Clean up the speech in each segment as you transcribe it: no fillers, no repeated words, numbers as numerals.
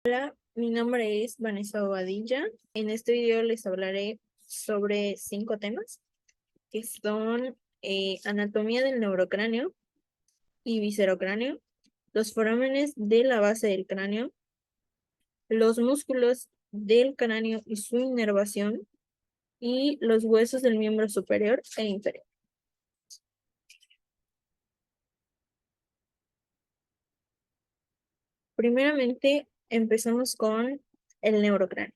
Hola, mi nombre es Vanessa Bobadilla. En este video les hablaré sobre 5 temas que son anatomía del neurocráneo y viscerocráneo, los forámenes de la base del cráneo, los músculos del cráneo y su inervación, y los huesos del miembro superior e inferior. Primeramente, empezamos con el neurocráneo.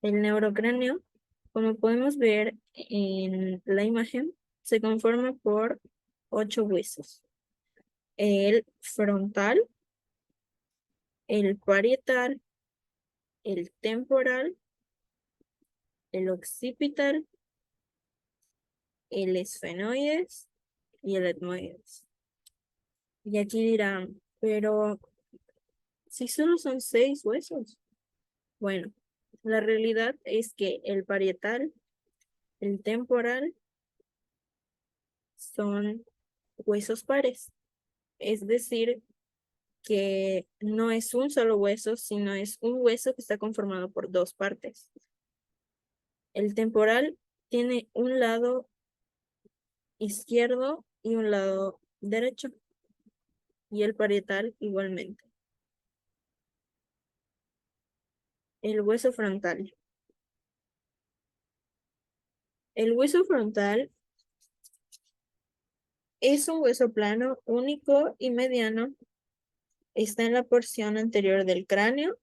El neurocráneo, como podemos ver en la imagen, se conforma por 8 huesos. El frontal, el parietal, el temporal, el occipital, el esfenoides y el etmoides. Y aquí dirán, pero si solo son 6 huesos. Bueno, la realidad es que el parietal, el temporal, son huesos pares. Es decir, que no es un solo hueso, sino es un hueso que está conformado por 2 partes. El temporal tiene un lado izquierdo y un lado derecho, y el parietal igualmente. El hueso frontal. El hueso frontal es un hueso plano, único y mediano. Está en la porción anterior del cráneo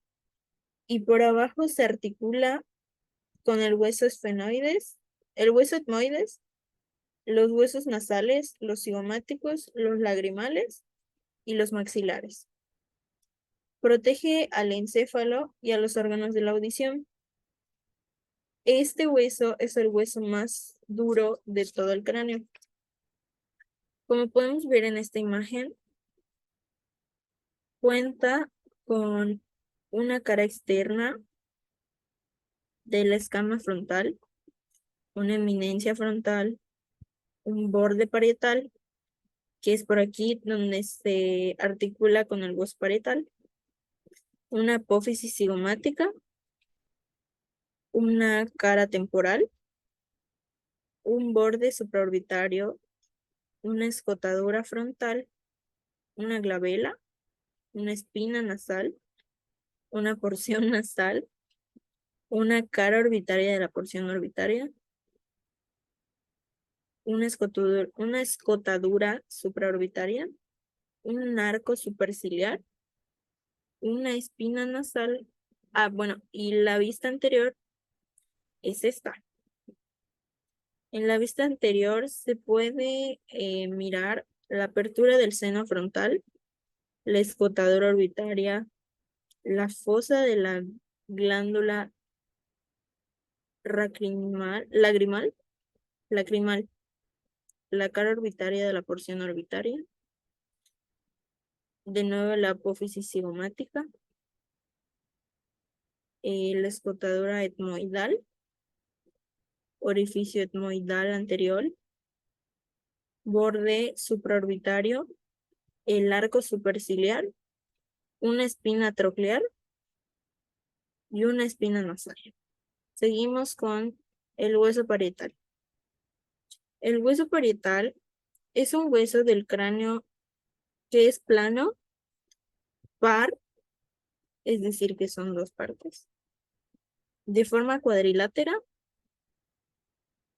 y por abajo se articula con el hueso esfenoides, el hueso etmoides, los huesos nasales, los cigomáticos, los lagrimales y los maxilares. Protege al encéfalo y a los órganos de la audición. Este hueso es el hueso más duro de todo el cráneo. Como podemos ver en esta imagen, cuenta con una cara externa de la escama frontal, una eminencia frontal, un borde parietal, que es por aquí donde se articula con el hueso parietal, una apófisis cigomática, una cara temporal, un borde supraorbitario, una escotadura frontal, una glabela, una espina nasal, una porción nasal, una cara orbitaria de la porción orbitaria, una escotadura supraorbitaria, un arco superciliar, una espina nasal. Bueno, y la vista anterior es esta. En la vista anterior se puede mirar la apertura del seno frontal, la escotadura orbitaria, la fosa de la glándula lacrimal, la cara orbitaria de la porción orbitaria, de nuevo la apófisis cigomática, la escotadura etmoidal, orificio etmoidal anterior, borde supraorbitario, el arco superciliar, una espina troclear y una espina nasal. Seguimos con el hueso parietal. El hueso parietal es un hueso del cráneo que es plano, par, es decir, que son 2 partes, de forma cuadrilátera,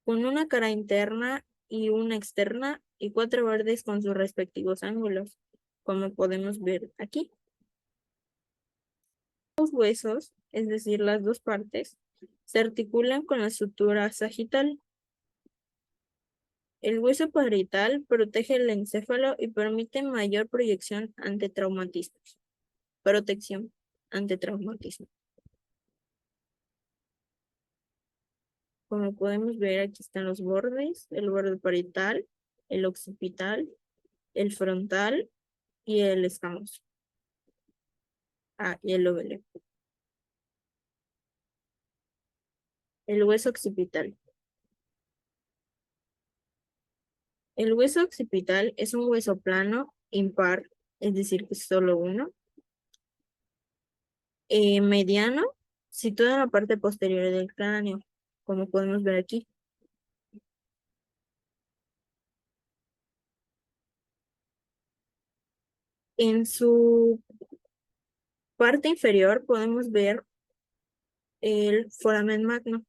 con una cara interna y una externa y 4 bordes con sus respectivos ángulos, como podemos ver aquí. Los huesos, es decir, las 2 partes, se articulan con la sutura sagital. El hueso parietal protege el encéfalo y permite mayor proyección ante traumatismos. Protección ante traumatismo. Como podemos ver, aquí están los bordes, el borde parietal, el occipital, el frontal y el escamoso. Y el lóbulo. El hueso occipital. El hueso occipital es un hueso plano, impar, es decir, que es solo uno, mediano, situado en la parte posterior del cráneo, como podemos ver aquí. En su parte inferior podemos ver el foramen magno,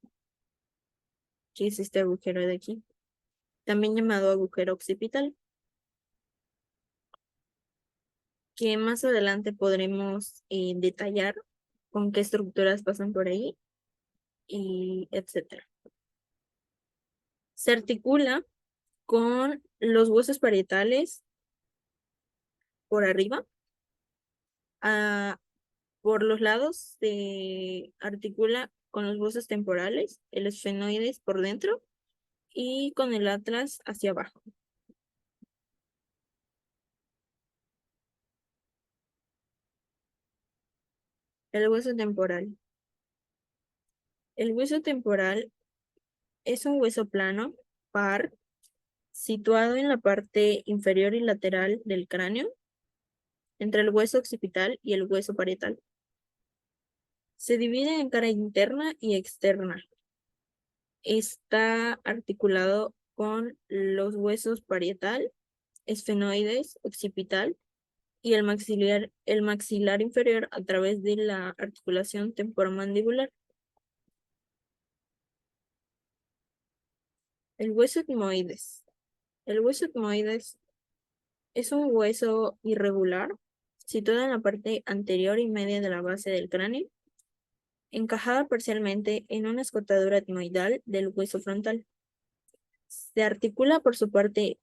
que es este agujero de aquí, también llamado agujero occipital, que más adelante podremos detallar con qué estructuras pasan por ahí y etcétera. Se articula con los huesos parietales por arriba, por los lados se articula con los huesos temporales, el esfenoides por dentro y con el atlas hacia abajo. El hueso temporal. El hueso temporal es un hueso plano, par, situado en la parte inferior y lateral del cráneo, entre el hueso occipital y el hueso parietal. Se divide en cara interna y externa. Está articulado con los huesos parietal, esfenoides, occipital y el maxilar inferior a través de la articulación temporomandibular. El hueso etmoides. El hueso etmoides es un hueso irregular situado en la parte anterior y media de la base del cráneo, encajada parcialmente en una escotadura etmoidal del hueso frontal. Se articula por su parte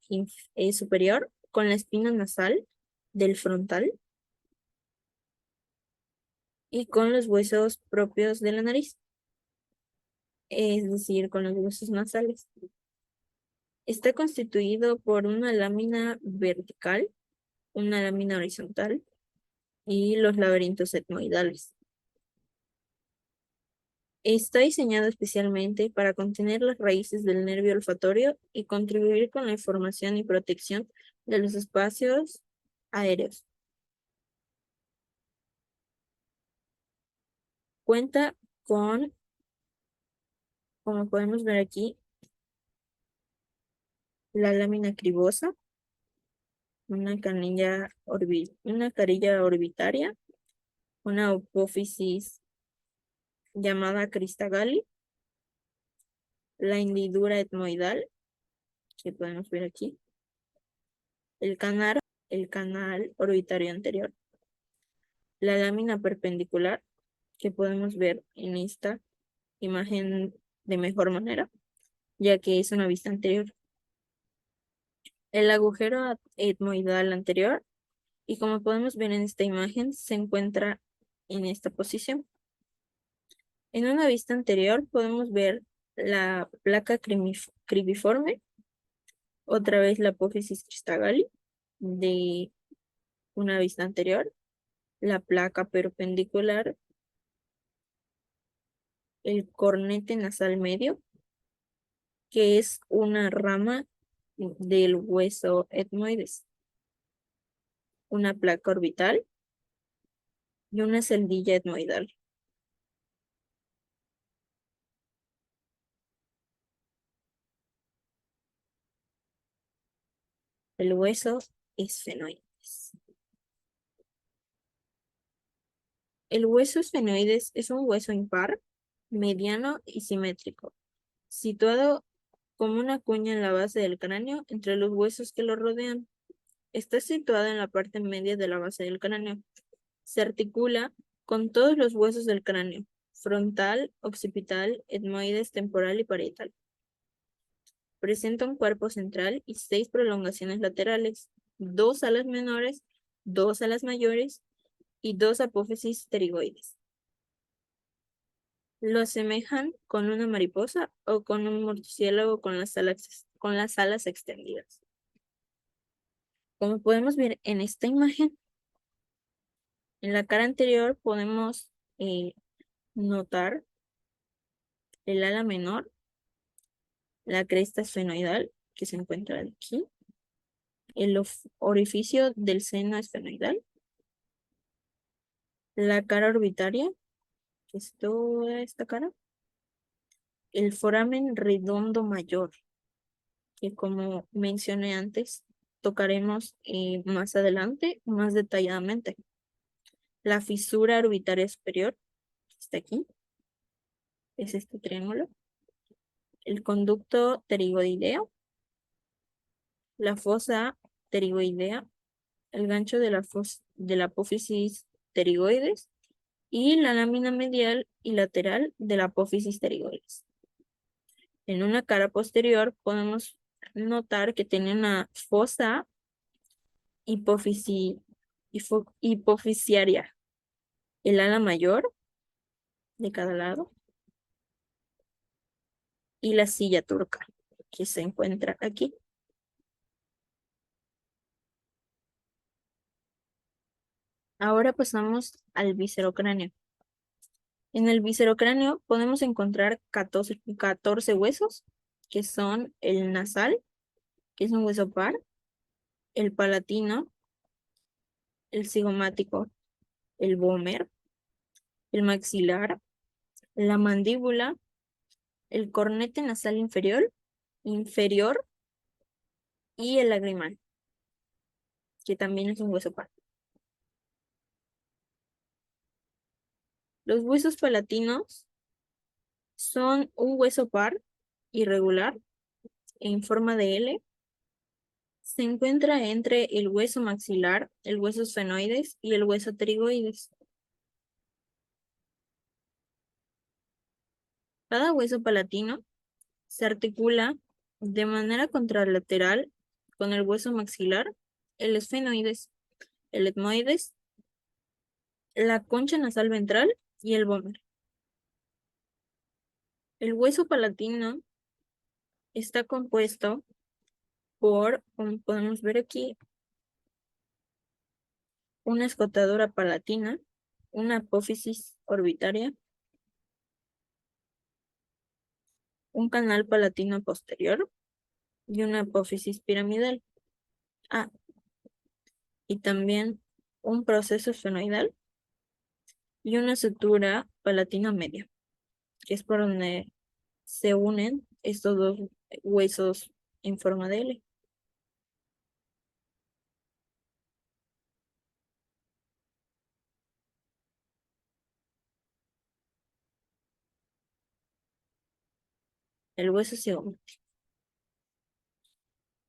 superior con la espina nasal del frontal y con los huesos propios de la nariz, es decir, con los huesos nasales. Está constituido por una lámina vertical, una lámina horizontal y los laberintos etmoidales. Está diseñado especialmente para contener las raíces del nervio olfatorio y contribuir con la información y protección de los espacios aéreos. Cuenta con, como podemos ver aquí, la lámina cribosa, una carilla orbitaria, una apófisis llamada crista galli, la hendidura etmoidal, que podemos ver aquí, el canal orbitario anterior, la lámina perpendicular, que podemos ver en esta imagen de mejor manera, ya que es una vista anterior, el agujero etmoidal anterior, y como podemos ver en esta imagen, se encuentra en esta posición. En una vista anterior podemos ver la placa cribiforme, otra vez la apófisis cristagali de una vista anterior, la placa perpendicular, el cornete nasal medio, que es una rama del hueso etmoides, una placa orbital y una celdilla etmoidal. El hueso esfenoides. El hueso esfenoides es un hueso impar, mediano y simétrico, situado como una cuña en la base del cráneo entre los huesos que lo rodean. Está situado en la parte media de la base del cráneo. Se articula con todos los huesos del cráneo, frontal, occipital, etmoides, temporal y parietal. Presenta un cuerpo central y 6 prolongaciones laterales, 2 alas menores, 2 alas mayores y 2 apófisis pterigoides. Lo asemejan con una mariposa o con un murciélago con las alas extendidas. Como podemos ver en esta imagen, en la cara anterior podemos notar el ala menor, la cresta esfenoidal que se encuentra aquí, el orificio del seno esfenoidal, la cara orbitaria, que es toda esta cara, el foramen redondo mayor, que como mencioné antes, tocaremos más adelante, más detalladamente. La fisura orbitaria superior, que está aquí, es este triángulo. El conducto pterigoideo, la fosa pterigoidea, el gancho de la apófisis pterigoides y la lámina medial y lateral de la apófisis pterigoides. En una cara posterior podemos notar que tiene una fosa hipofisiaria, el ala mayor de cada lado y la silla turca que se encuentra aquí. Ahora pasamos al viscerocráneo. En el viscerocráneo podemos encontrar 14 huesos, que son el nasal, que es un hueso par, el palatino, el cigomático, el vómer, el maxilar, la mandíbula, el cornete nasal inferior y el lagrimal, que también es un hueso par. Los huesos palatinos son un hueso par irregular en forma de L. Se encuentra entre el hueso maxilar, el hueso esfenoides y el hueso pterigoides. Cada hueso palatino se articula de manera contralateral con el hueso maxilar, el esfenoides, el etmoides, la concha nasal ventral y el vómer. El hueso palatino está compuesto por, como podemos ver aquí, una escotadura palatina, una apófisis orbitaria, un canal palatino posterior y una apófisis piramidal. Ah, y también un proceso esfenoidal y una sutura palatina media, que es por donde se unen estos dos huesos en forma de L. El hueso cigomático.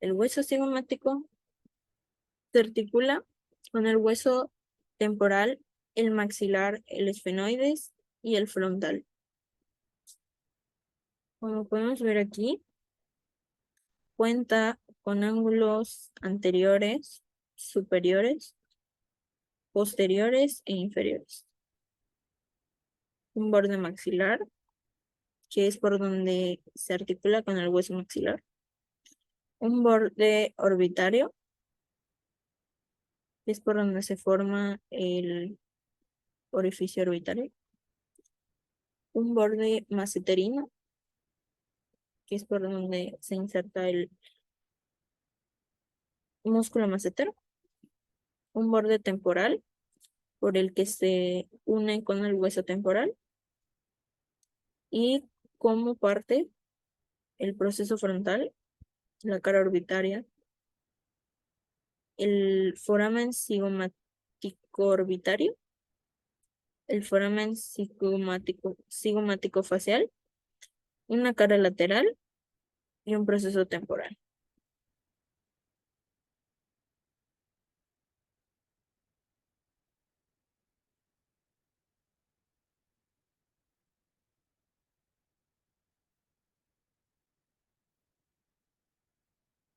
El hueso cigomático se articula con el hueso temporal, el maxilar, el esfenoides y el frontal. Como podemos ver aquí, cuenta con ángulos anteriores, superiores, posteriores e inferiores. Un borde maxilar, que es por donde se articula con el hueso maxilar. Un borde orbitario, que es por donde se forma el orificio orbitario. Un borde maceterino, que es por donde se inserta el músculo macetero. Un borde temporal, por el que se une con el hueso temporal. Y como parte el proceso frontal, la cara orbitaria, el foramen cigomático orbitario, el foramen cigomático facial, una cara lateral y un proceso temporal.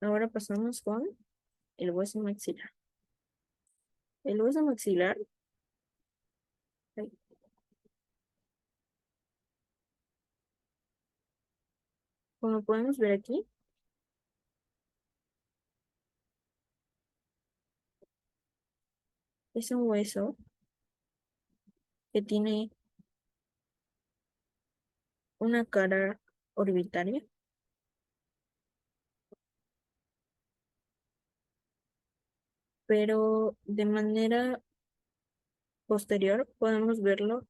Ahora pasamos con el hueso maxilar. El hueso maxilar, ay, como podemos ver aquí, es un hueso que tiene una cara orbitaria, pero de manera posterior podemos verlo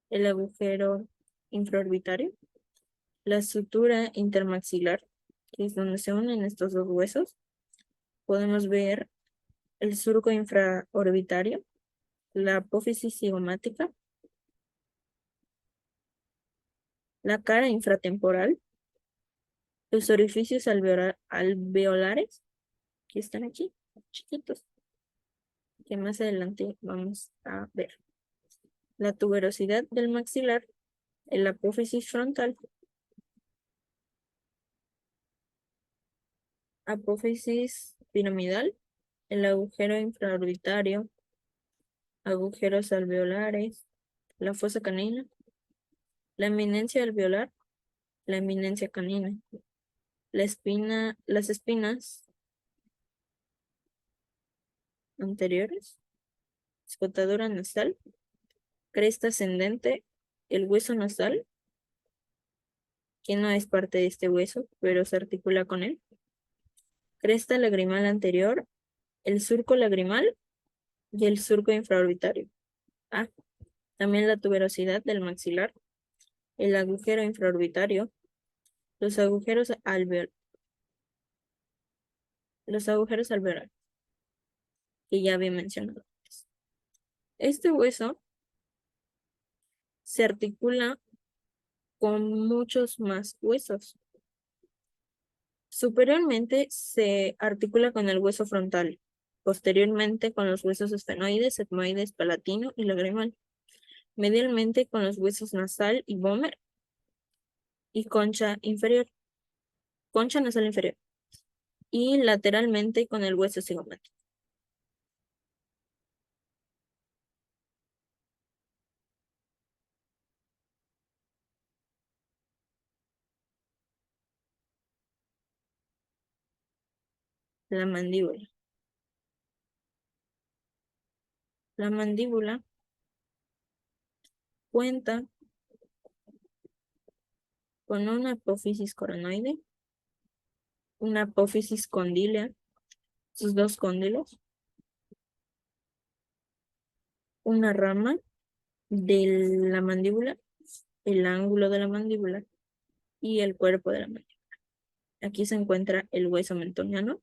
el agujero infraorbitario, la sutura intermaxilar, que es donde se unen estos dos huesos. Podemos ver el surco infraorbitario, la apófisis cigomática, la cara infratemporal, los orificios alveolares, que están aquí, chiquitos, que más adelante vamos a ver. La tuberosidad del maxilar, el apófisis frontal, apófisis piramidal, el agujero infraorbitario, agujeros alveolares, la fosa canina, la eminencia alveolar, la eminencia canina, las espinas anteriores, escotadura nasal, cresta ascendente, el hueso nasal, que no es parte de este hueso, pero se articula con él, cresta lagrimal anterior, el surco lagrimal y el surco infraorbitario. Ah, también la tuberosidad del maxilar, el agujero infraorbitario, los agujeros alveolares, que ya había mencionado antes. Este hueso se articula con muchos más huesos. Superiormente se articula con el hueso frontal, posteriormente con los huesos esfenoides, etmoides, palatino y lagrimal, medialmente con los huesos nasal y vomer y concha nasal inferior, y lateralmente con el hueso cigomático. La mandíbula. La mandíbula cuenta con una apófisis coronoide, una apófisis condylea, sus dos cóndilos, una rama de la mandíbula, el ángulo de la mandíbula y el cuerpo de la mandíbula. Aquí se encuentra el hueso mentoniano,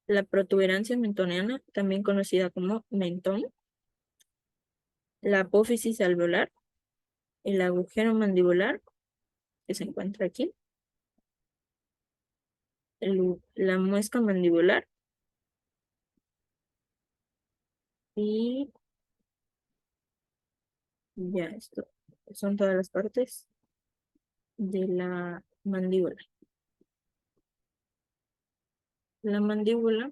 la protuberancia mentoniana, también conocida como mentón, la apófisis alveolar, el agujero mandibular, que se encuentra aquí, la muesca mandibular y ya esto son todas las partes de la mandíbula. La mandíbula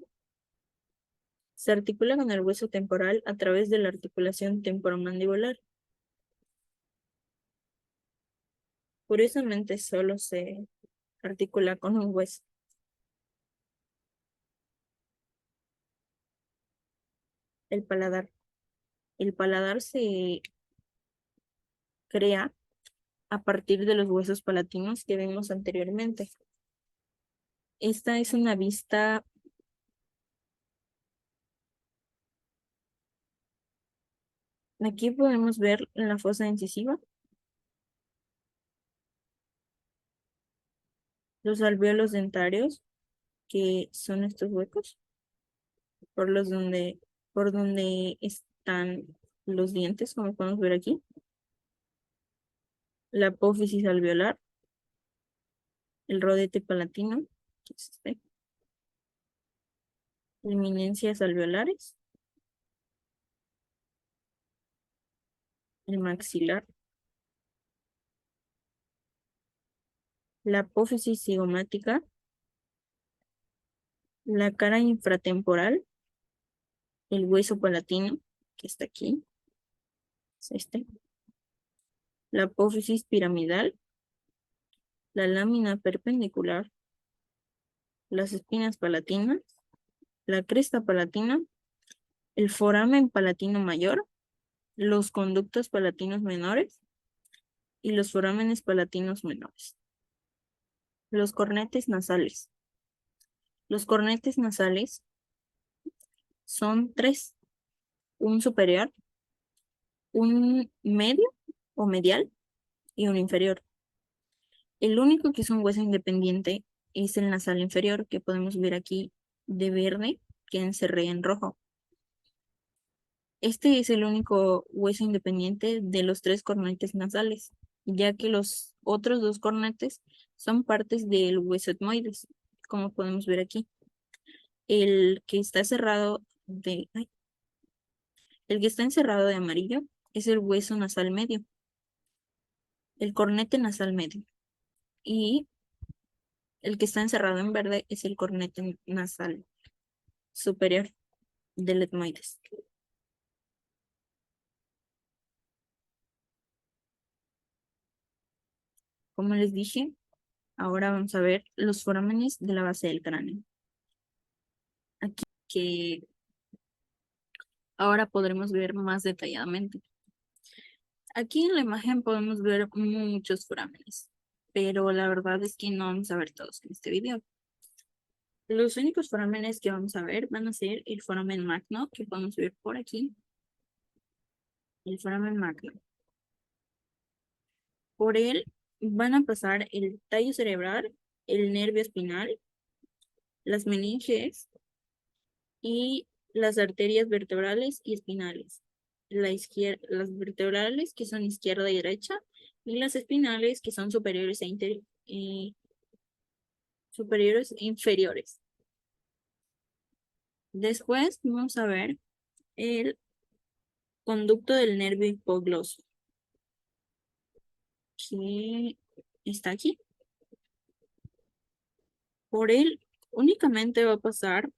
se articula con el hueso temporal a través de la articulación temporomandibular. Curiosamente solo se articula con un hueso. El paladar. El paladar se crea a partir de los huesos palatinos que vimos anteriormente. Esta es una vista aquí podemos ver la fosa incisiva, los alvéolos dentarios, que son estos huecos, por donde están los dientes, como podemos ver aquí. La apófisis alveolar, el rodete palatino, que es este, eminencias alveolares, el maxilar, la apófisis cigomática, la cara infratemporal, el hueso palatino, que está aquí, es este, la apófisis piramidal, la lámina perpendicular, las espinas palatinas, la cresta palatina, el foramen palatino mayor, los conductos palatinos menores y los forámenes palatinos menores. Los cornetes nasales. Los cornetes nasales son tres. un superior, un medio o medial y un inferior. El único que es un hueso independiente es el nasal inferior, que podemos ver aquí de verde, que encerré en rojo. Este es el único hueso independiente de los tres cornetes nasales, ya que los otros dos cornetes son partes del hueso etmoides, como podemos ver aquí. El que está cerrado el que está encerrado de amarillo es el hueso nasal medio, el cornete nasal medio. Y el que está encerrado en verde es el cornete nasal superior del etmoides. Como les dije, ahora vamos a ver los forámenes de la base del cráneo. Aquí que ahora podremos ver más detalladamente. Aquí en la imagen podemos ver muchos forámenes, pero la verdad es que no vamos a ver todos en este video. Los únicos forámenes que vamos a ver van a ser el foramen magno, que podemos ver por aquí, el foramen magno. Por él van a pasar el tallo cerebral, el nervio espinal, las meninges y las arterias vertebrales y espinales. Las vertebrales que son izquierda y derecha y las espinales que son superiores superiores e inferiores. Después vamos a ver el conducto del nervio hipogloso, que está aquí. Por él únicamente va a pasar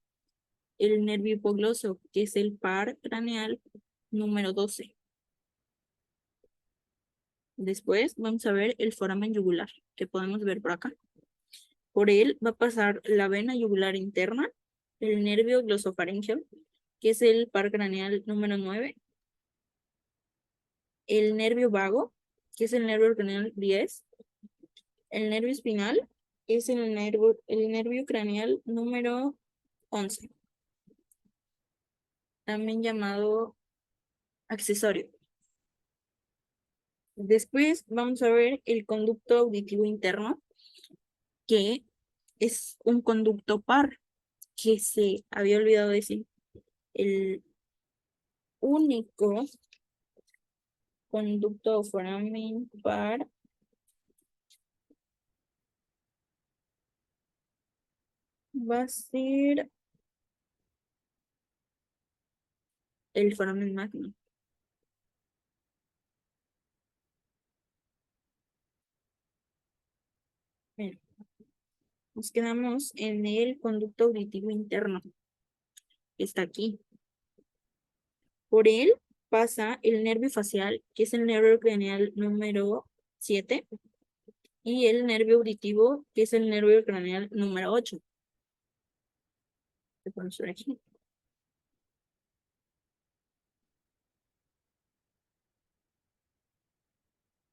el nervio hipogloso, que es el par craneal número 12. Después vamos a ver el foramen yugular, que podemos ver por acá. Por él va a pasar la vena yugular interna, el nervio glosofaringeo, que es el par craneal número 9, el nervio vago, que es el nervio craneal 10, el nervio espinal, que es el nervio craneal número 11, también llamado accesorio. Después vamos a ver el conducto auditivo interno, que es un conducto par, que se había olvidado decir. El único conducto o foramen par va a ser el foramen magno. Bien, nos quedamos en el conducto auditivo interno, que está aquí. Por él pasa el nervio facial, que es el nervio craneal número 7, y el nervio auditivo, que es el nervio craneal número 8. Lo podemos ver aquí.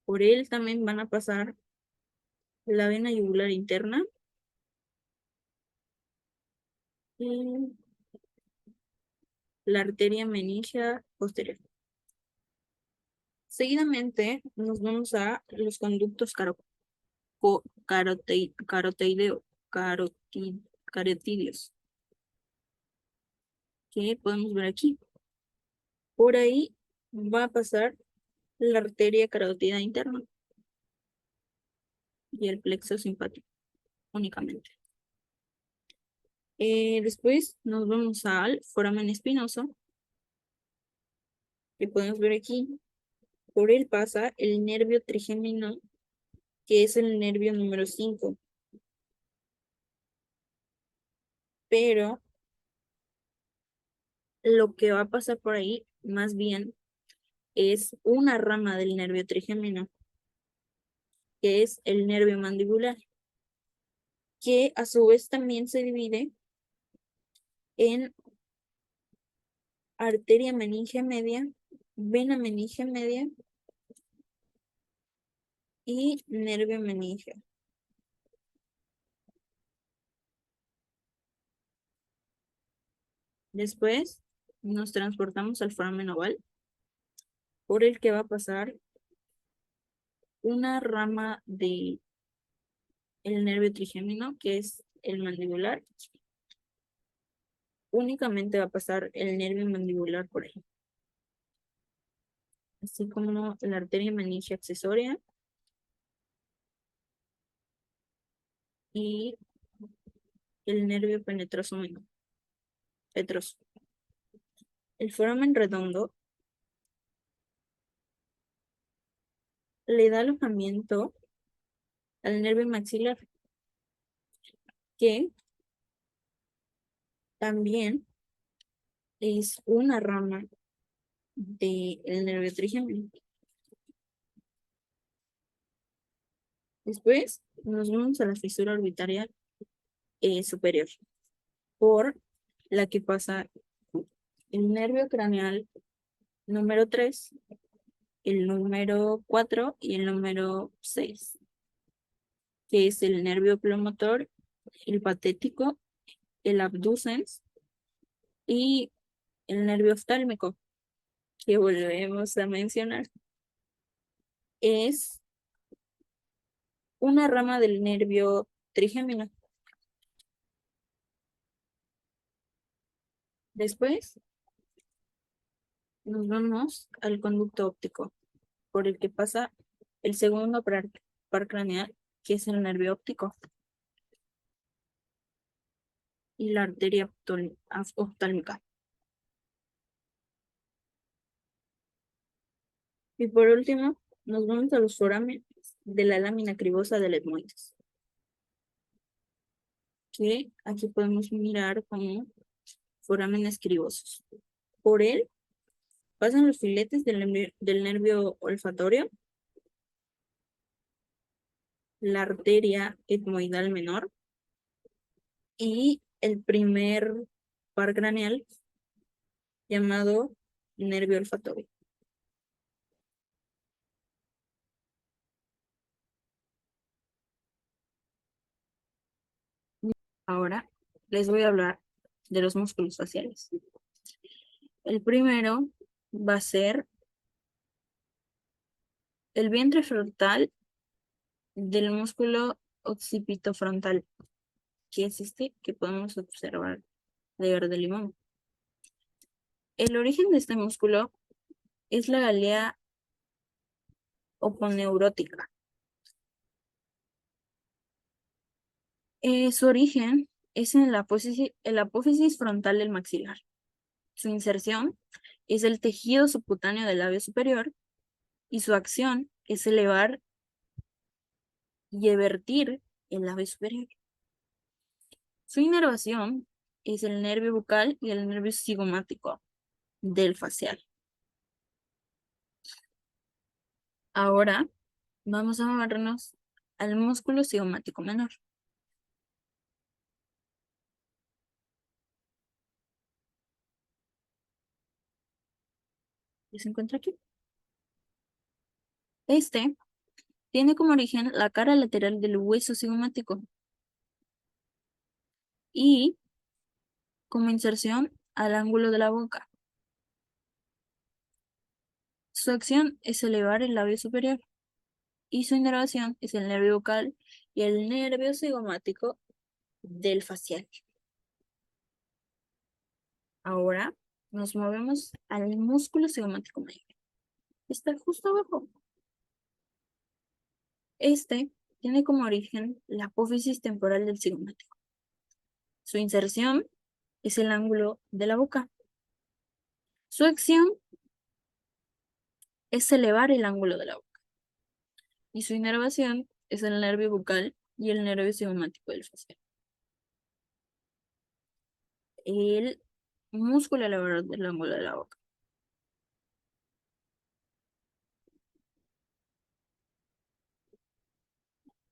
Por él también van a pasar la vena yugular interna y la arteria meningea posterior. Seguidamente nos vamos a los conductos carotídeos, que podemos ver aquí. Por ahí va a pasar la arteria carótida interna y el plexo simpático únicamente. Después nos vamos al foramen espinoso, que podemos ver aquí. Por él pasa el nervio trigémino, que es el nervio número 5. Pero lo que va a pasar por ahí, más bien, es una rama del nervio trigémino, que es el nervio mandibular, que a su vez también se divide en arteria meninge media, vena meninge media y nervio meningeo. Después nos transportamos al foramen oval, por el que va a pasar una rama de el nervio trigémino, que es el mandibular. Únicamente va a pasar el nervio mandibular por ahí, así como la arteria meningia accesoria y el nervio penetroso menor, petroso. El foramen redondo le da alojamiento al nervio maxilar, que también es una rama del nervio trigémino. Después nos vamos a la fisura orbitarial superior, por la que pasa el nervio craneal número 3, el número 4 y el número 6, que es el nervio oculomotor, el patético, el abducens y el nervio oftálmico, que volvemos a mencionar. Es una rama del nervio trigémino. Después nos vamos al conducto óptico, por el que pasa el segundo par craneal, que es el nervio óptico, y la arteria oftálmica. Y por último, nos vamos a los forámenes de la lámina cribosa del etmoides, que aquí podemos mirar como forámenes cribosos. Por él pasan los filetes del nervio olfatorio, la arteria etmoidal menor y el primer par craneal llamado nervio olfatorio. Ahora les voy a hablar de los músculos faciales. El primero va a ser el vientre frontal del músculo occipito frontal, que es este que podemos observar de verde limón. El origen de este músculo es la galea oponeurótica. Su origen es en el apófisis frontal del maxilar. Su inserción es el tejido subcutáneo del labio superior y su acción es elevar y evertir el labio superior. Su inervación es el nervio bucal y el nervio cigomático del facial. Ahora vamos a movernos al músculo cigomático menor. ¿Y se encuentra aquí? Este tiene como origen la cara lateral del hueso cigomático y como inserción al ángulo de la boca. Su acción es elevar el labio superior y su inervación es el nervio bucal y el nervio cigomático del facial. Ahora nos movemos al músculo cigomático mayor. Está justo abajo. Este tiene como origen la apófisis temporal del cigomático. Su inserción es el ángulo de la boca. Su acción es elevar el ángulo de la boca. Y su inervación es el nervio bucal y el nervio cigomático del facial. El músculo elevador del ángulo de la boca.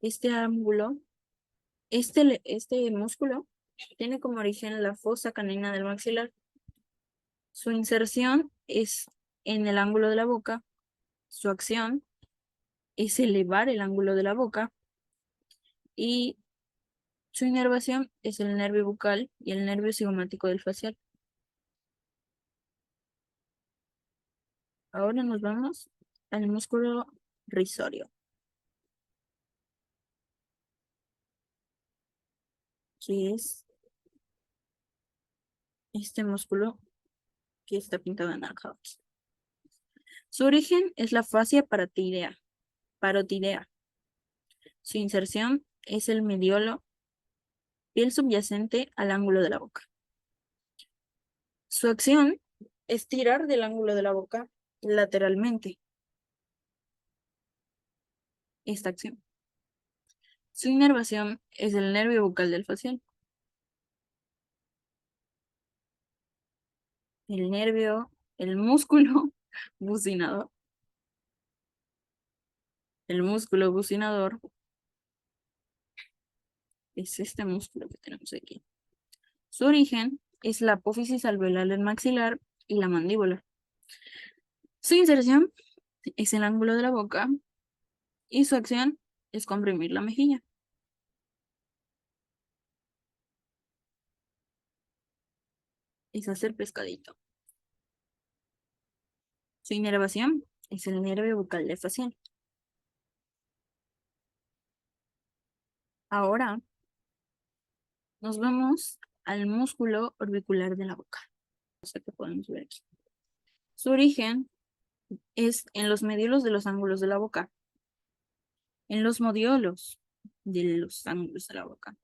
Este ángulo, este músculo tiene como origen la fosa canina del maxilar. Su inserción es en el ángulo de la boca. Su acción es elevar el ángulo de la boca y su inervación es el nervio bucal y el nervio cigomático del facial. Ahora nos vamos al músculo risorio, que es este músculo que está pintado en naranja aquí. Su origen es la fascia parotidea. Su inserción es el mediolo, piel subyacente al ángulo de la boca. Su acción es tirar del ángulo de la boca lateralmente. Esta acción. Su inervación es el nervio bucal del facial. El músculo bucinador. El músculo bucinador es este músculo que tenemos aquí. Su origen es la apófisis alveolar del maxilar y la mandíbula. Su inserción es el ángulo de la boca y su acción es comprimir la mejilla. Es hacer pescadito. Su inervación es el nervio bucal del facial. Ahora nos vamos al músculo orbicular de la boca. O sea que podemos ver aquí. Su origen es en los mediolos de los ángulos de la boca. En los modiolos de los ángulos de la boca.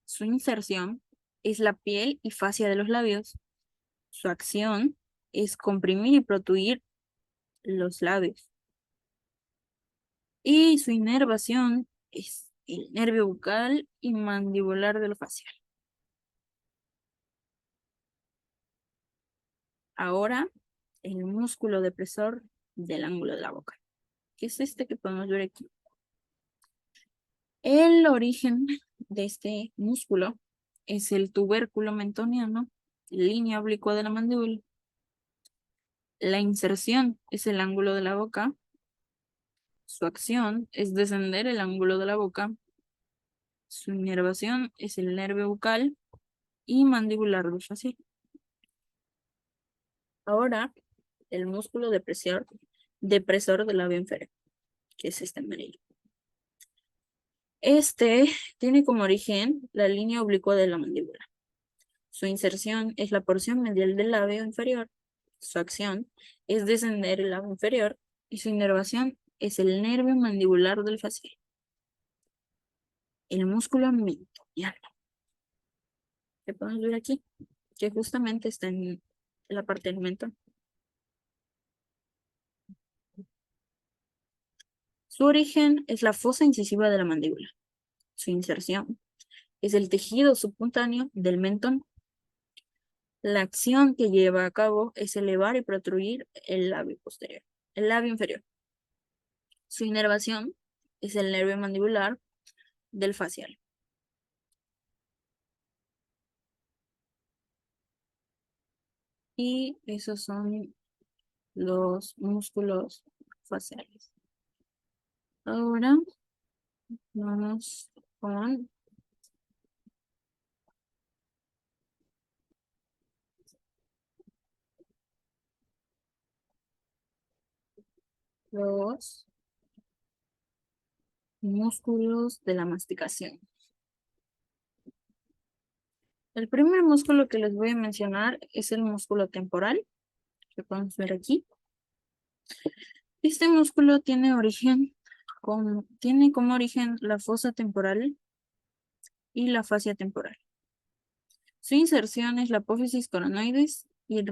Su inserción es la piel y fascia de los labios. Su acción es comprimir y protuir los labios. Y su inervación es el nervio bucal y mandibular de lo facial. Ahora, el músculo depresor del ángulo de la boca, que es este que podemos ver aquí. El origen de este músculo es el tubérculo mentoniano, línea oblicua de la mandíbula. La inserción es el ángulo de la boca. Su acción es descender el ángulo de la boca. Su inervación es el nervio bucal y mandibular del facial. Ahora, el músculo depresor del labio inferior, que es este amarillo. Este tiene como origen la línea oblicua de la mandíbula. Su inserción es la porción medial del labio inferior. Su acción es descender el labio inferior y su inervación es el nervio mandibular del facial. El músculo mentoniano, que podemos ver aquí, que justamente está en la parte del mentón. Su origen es la fosa incisiva de la mandíbula. Su inserción es el tejido subcutáneo del mentón. La acción que lleva a cabo es elevar y protruir el labio posterior, el labio inferior. Su inervación es el nervio mandibular del facial. Y esos son los músculos faciales. Ahora vamos con los músculos de la masticación. El primer músculo que les voy a mencionar es el músculo temporal, que podemos ver aquí. Este músculo tiene como origen la fosa temporal y la fascia temporal. Su inserción es la apófisis coronoides y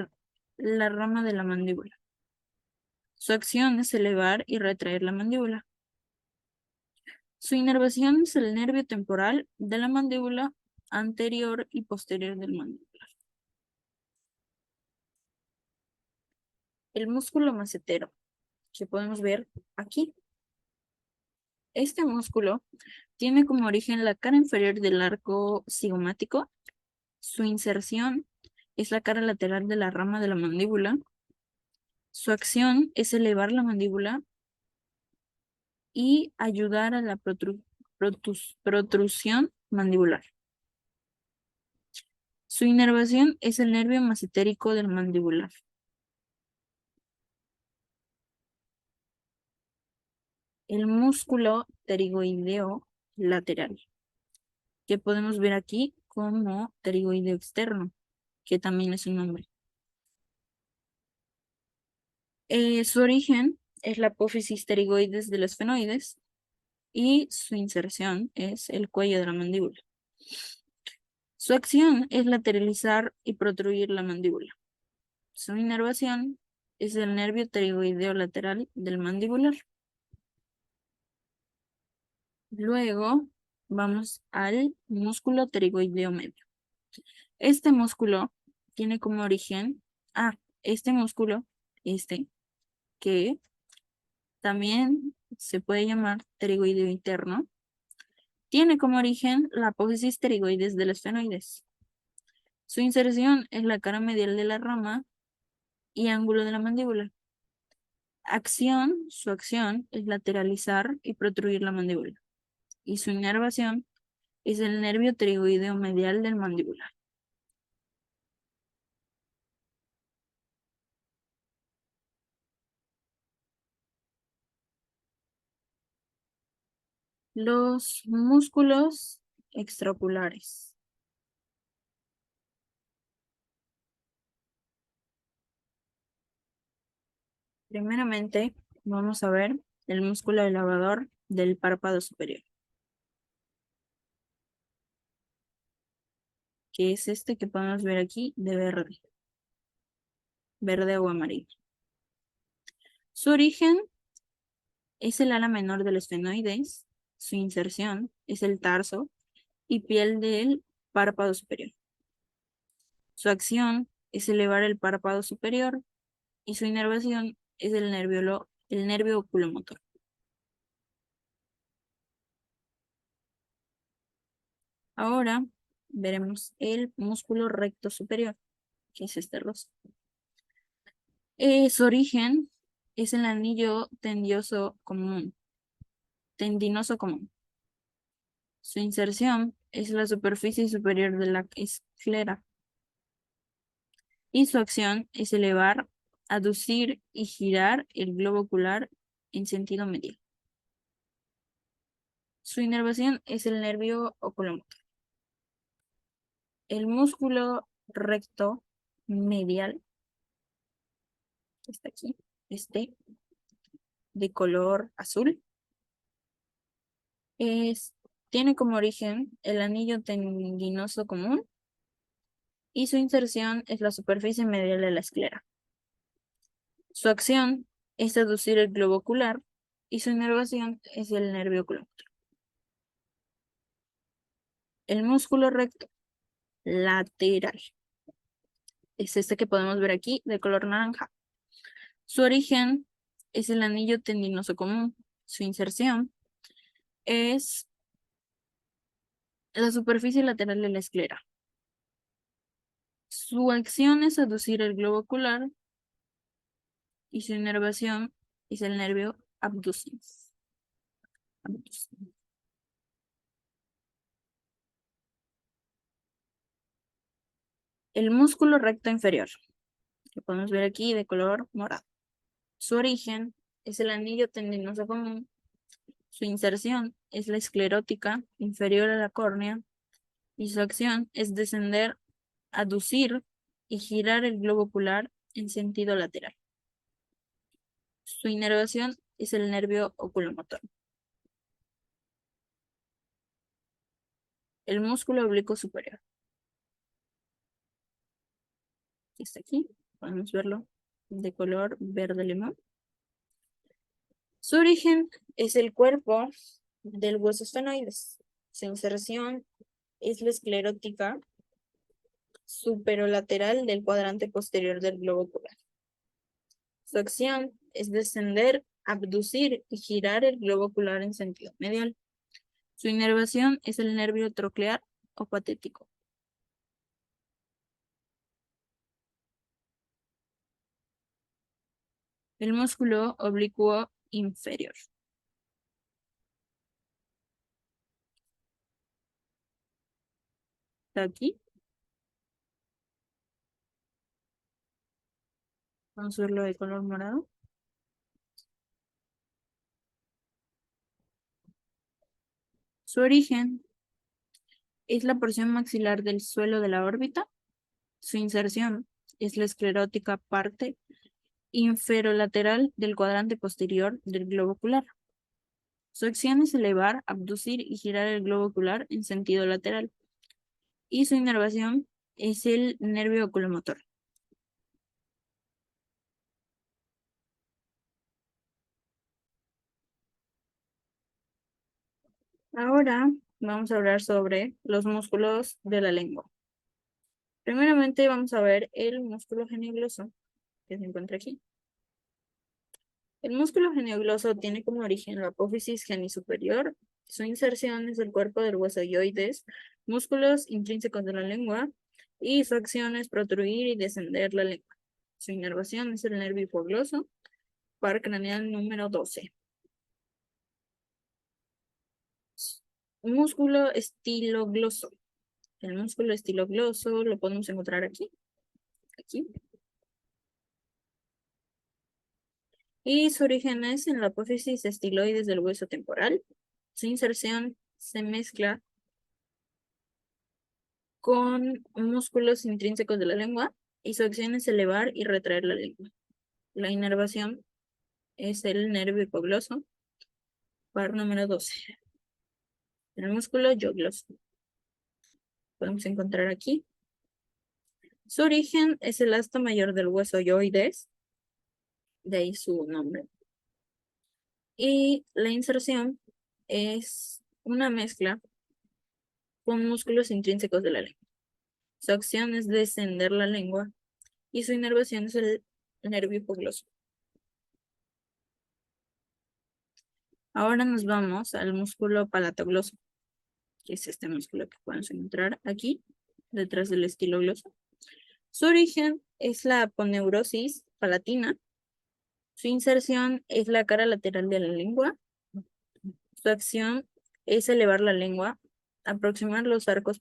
la rama de la mandíbula. Su acción es elevar y retraer la mandíbula. Su inervación es el nervio temporal de la mandíbula anterior y posterior del mandibular. El músculo macetero, que podemos ver aquí. Este músculo tiene como origen la cara inferior del arco cigomático. Su inserción es la cara lateral de la rama de la mandíbula. Su acción es elevar la mandíbula y ayudar a la protrusión mandibular. Su inervación es el nervio macetérico del mandibular. el músculo pterigoideo lateral, que podemos ver aquí como pterigoideo externo, que también es un nombre. Su origen es la apófisis pterigoides del esfenoides y su inserción es el cuello de la mandíbula. Su acción es lateralizar y protruir la mandíbula. Su inervación es el nervio pterigoideo lateral del mandibular. Luego vamos al músculo pterigoideo medio. Este músculo tiene como origen, este músculo, que también se puede llamar pterigoideo interno, tiene como origen la apófisis pterigoides del esfenoides. Su inserción es la cara medial de la rama y ángulo de la mandíbula. Su acción es lateralizar y protruir la mandíbula. Y su inervación es el nervio pterigoideo medial del mandibular. Los músculos extraoculares. Primeramente, vamos a ver el músculo elevador del párpado superior, que es este que podemos ver aquí de verde o amarillo. Su origen es el ala menor del esfenoides, su inserción es el tarso y piel del párpado superior. Su acción es elevar el párpado superior y su inervación es el nervio oculomotor. Ahora veremos el músculo recto superior, que es este rosa. Su origen es el anillo tendinoso común. Su inserción es la superficie superior de la esclera. Y su acción es elevar, aducir y girar el globo ocular en sentido medial. Su inervación es el nervio oculomotor. El músculo recto medial, está aquí, de color azul, tiene como origen el anillo tendinoso común y su inserción es la superficie medial de la esclera. Su acción es aducir el globo ocular y su inervación es el nervio oculomotor. El músculo recto lateral es este que podemos ver aquí de color naranja. Su origen es el anillo tendinoso común. Su inserción es la superficie lateral de la esclera. Su acción es aducir el globo ocular y su inervación es el nervio abducens. El músculo recto inferior, que podemos ver aquí de color morado. Su origen es el anillo tendinoso común. Su inserción es la esclerótica inferior a la córnea y su acción es descender, aducir y girar el globo ocular en sentido lateral. Su inervación es el nervio oculomotor. El músculo oblicuo superior, que está aquí, podemos verlo de color verde limón. Su origen es el cuerpo del hueso esfenoides. Su inserción es la esclerótica superolateral del cuadrante posterior del globo ocular. Su acción es descender, abducir y girar el globo ocular en sentido medial. Su inervación es el nervio troclear o patético. El músculo oblicuo inferior. Está aquí. Vamos a verlo de color morado. Su origen es la porción maxilar del suelo de la órbita. Su inserción es la esclerótica parte inferolateral del cuadrante posterior del globo ocular. Su acción es elevar, abducir y girar el globo ocular en sentido lateral. Y su inervación es el nervio oculomotor. Ahora vamos a hablar sobre los músculos de la lengua. Primeramente vamos a ver el músculo geniogloso, que se encuentra aquí. El músculo geniogloso tiene como origen la apófisis genisuperior. Su inserción es el cuerpo del hueso hyoides, músculos intrínsecos de la lengua, y su acción es protruir y descender la lengua. Su inervación es el nervio hipogloso, par craneal número 12. Músculo estilogloso. El músculo estilogloso lo podemos encontrar aquí, aquí. Y su origen es en la apófisis estiloides del hueso temporal. Su inserción se mezcla con músculos intrínsecos de la lengua y su acción es elevar y retraer la lengua. La inervación es el nervio hipogloso, par número 12. El músculo yogloso. Podemos encontrar aquí. Su origen es el asta mayor del hueso hyoides, de ahí su nombre. Y la inserción es una mezcla con músculos intrínsecos de la lengua. Su acción es descender la lengua y su inervación es el nervio hipogloso. Ahora nos vamos al músculo palatogloso, que es este músculo que podemos encontrar aquí, detrás del estilogloso. Su origen es la aponeurosis palatina. Su inserción es la cara lateral de la lengua. Su acción es elevar la lengua, aproximar los arcos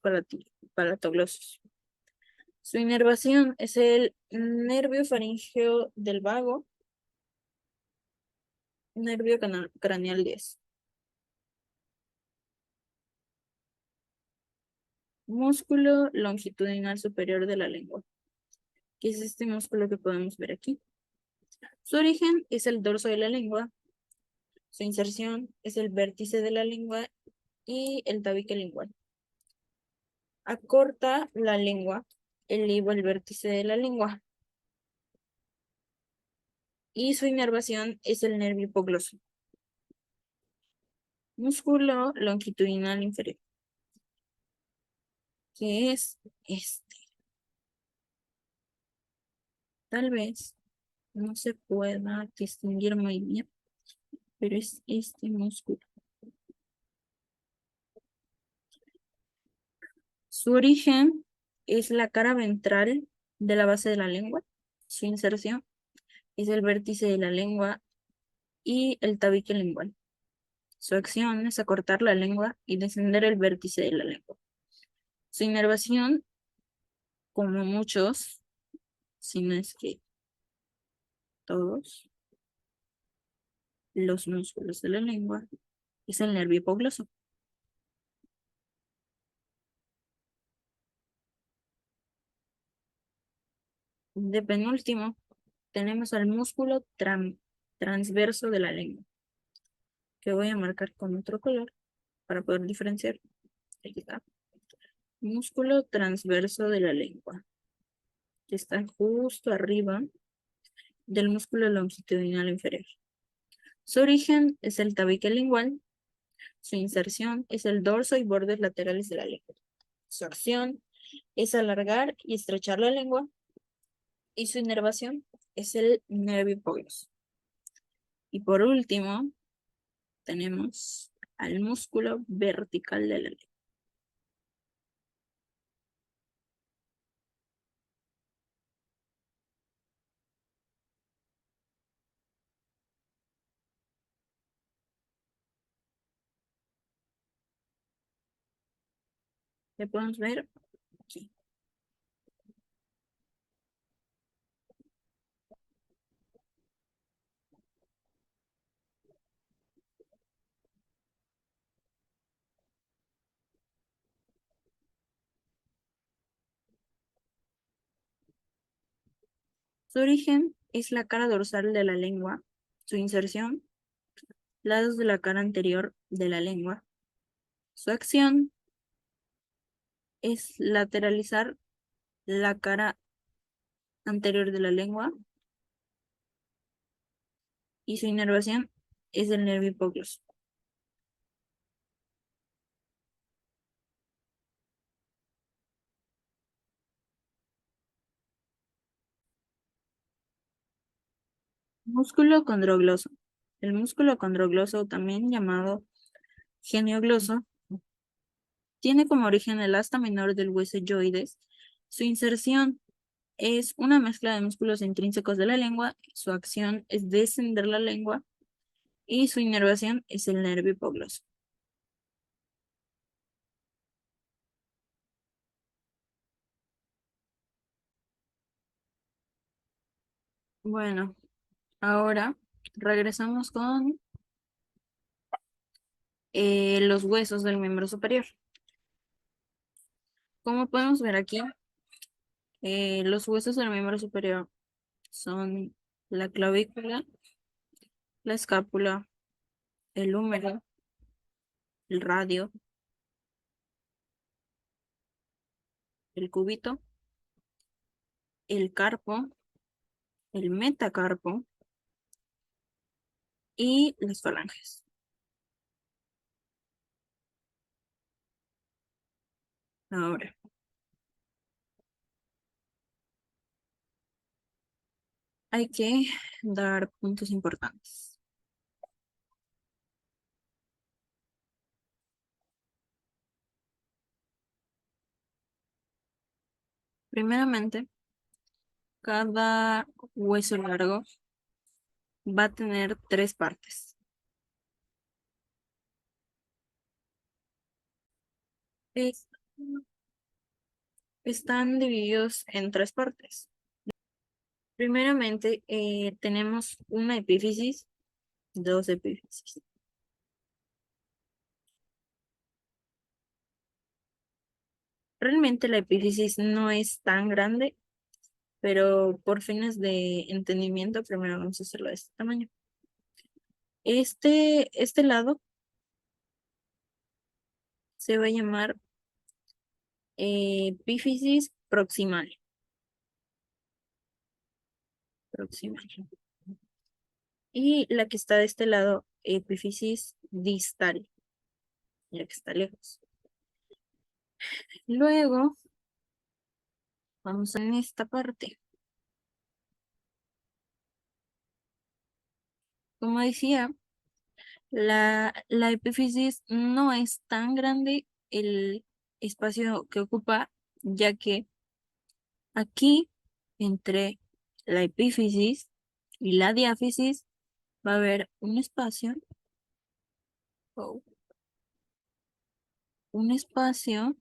palatoglosos. Su inervación es el nervio faríngeo del vago, nervio craneal 10. Músculo longitudinal superior de la lengua, que es este músculo que podemos ver aquí. Su origen es el dorso de la lengua. Su inserción es el vértice de la lengua y el tabique lingual. Acorta la lengua, eleva el vértice de la lengua. Y su inervación es el nervio hipogloso. Músculo longitudinal inferior, que es este. Tal vez no se pueda distinguir muy bien, pero es este músculo. Su origen es la cara ventral de la base de la lengua. Su inserción es el vértice de la lengua y el tabique lingual. Su acción es acortar la lengua y descender el vértice de la lengua. Su inervación, como muchos, si no es que todos los músculos de la lengua, es el nervio hipogloso. De penúltimo, tenemos al músculo transverso de la lengua, que voy a marcar con otro color para poder diferenciar. Aquí está. Músculo transverso de la lengua, que está justo arriba del músculo longitudinal inferior. Su origen es el tabique lingual. Su inserción es el dorso y bordes laterales de la lengua. Su acción es alargar y estrechar la lengua. Y su inervación es el nervio hipogloso. Y por último, tenemos al músculo vertical de la lengua. ¿Le podemos ver? Aquí. Su origen es la cara dorsal de la lengua, su inserción, lados de la cara anterior de la lengua. Su acción es lateralizar la cara anterior de la lengua y su inervación es el nervio hipogloso. Músculo condrogloso. El músculo condrogloso, también llamado geniogloso, tiene como origen el asta menor del hueso yoides. Su inserción es una mezcla de músculos intrínsecos de la lengua. Su acción es descender la lengua y su inervación es el nervio hipogloso. Bueno, ahora regresamos con los huesos del miembro superior. Como podemos ver aquí, los huesos del miembro superior son la clavícula, la escápula, el húmero, el radio, el cúbito, el carpo, el metacarpo y las falanges. Ahora, hay que dar puntos importantes. Primeramente, cada hueso largo va a tener tres partes. Es- Están divididos en tres partes. Primeramente, tenemos una epífisis, dos epífisis. Realmente la epífisis no es tan grande, pero por fines de entendimiento, primero vamos a hacerlo de este tamaño. Este lado se va a llamar epífisis proximal. Proximal. Y la que está de este lado, epífisis distal, la que está lejos. Luego, vamos en esta parte. Como decía, la epífisis no es tan grande el espacio que ocupa, ya que aquí, entre la epífisis y la diáfisis, va a haber oh, un espacio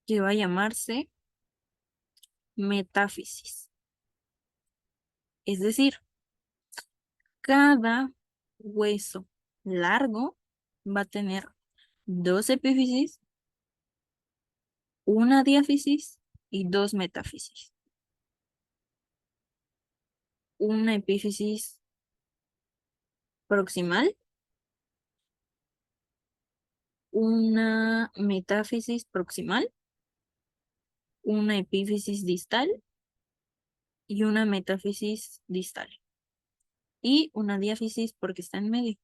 que va a llamarse metáfisis. Es decir, cada hueso largo va a tener dos epífisis, una diáfisis y dos metáfisis. Una epífisis proximal, una metáfisis proximal, una epífisis distal y una metáfisis distal. Y una diáfisis porque está en medio.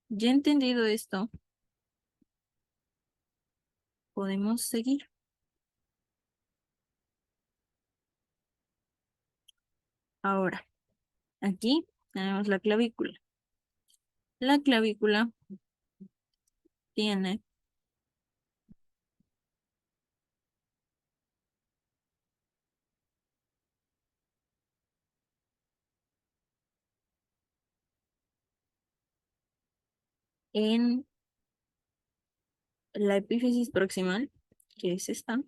Ya entendido esto, podemos seguir. Ahora, aquí tenemos la clavícula. La clavícula tiene en la epífisis proximal, que es esta,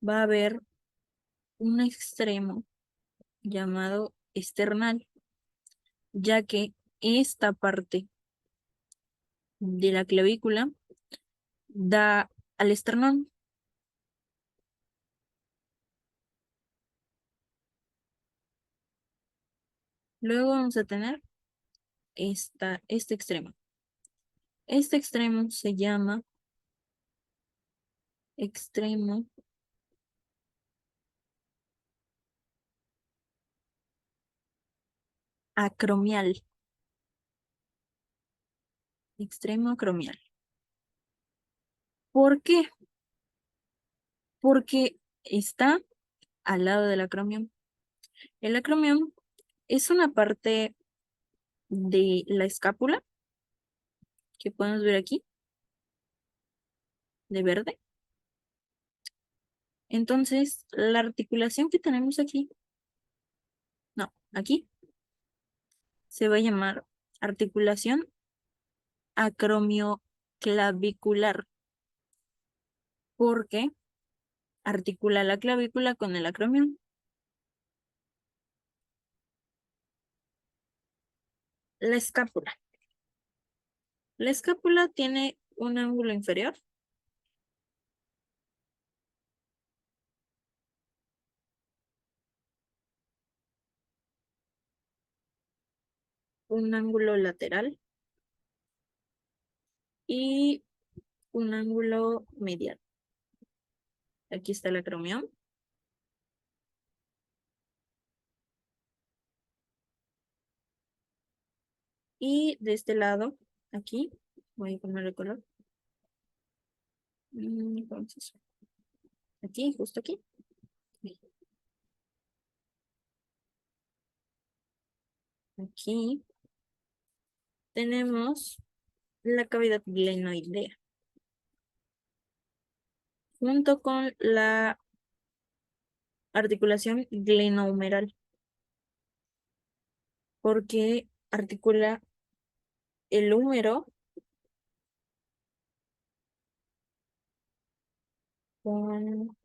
va a haber un extremo llamado esternal, ya que esta parte de la clavícula da al esternón. Luego vamos a tener este extremo. Este extremo se llama extremo acromial. Extremo acromial. ¿Por qué? Porque está al lado del acromion. El acromion es una parte de la escápula que podemos ver aquí, de verde. Entonces, la articulación que tenemos aquí, no, aquí, se va a llamar articulación acromioclavicular, porque articula la clavícula con el acromion. La escápula. La escápula tiene un ángulo inferior un ángulo lateral y un ángulo medial. Aquí está el acromion. Y de este lado, aquí, voy a poner el color. Entonces, aquí, justo aquí. Aquí tenemos la cavidad glenoidea, junto con la articulación glenohumeral, porque articula el húmero con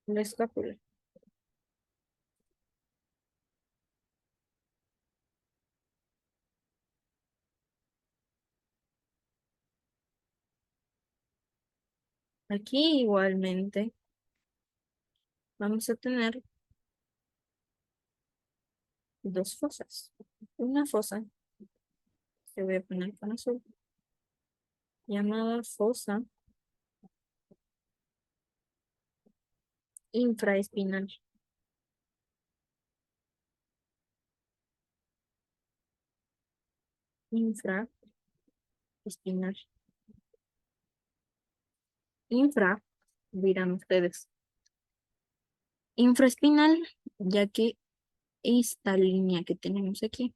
la escápula. Aquí igualmente vamos a tener dos fosas. Una fosa que voy a poner con azul, llamada fosa infraespinal. Infraespinal. Infra, dirán ustedes. Infraespinal, ya que esta línea que tenemos aquí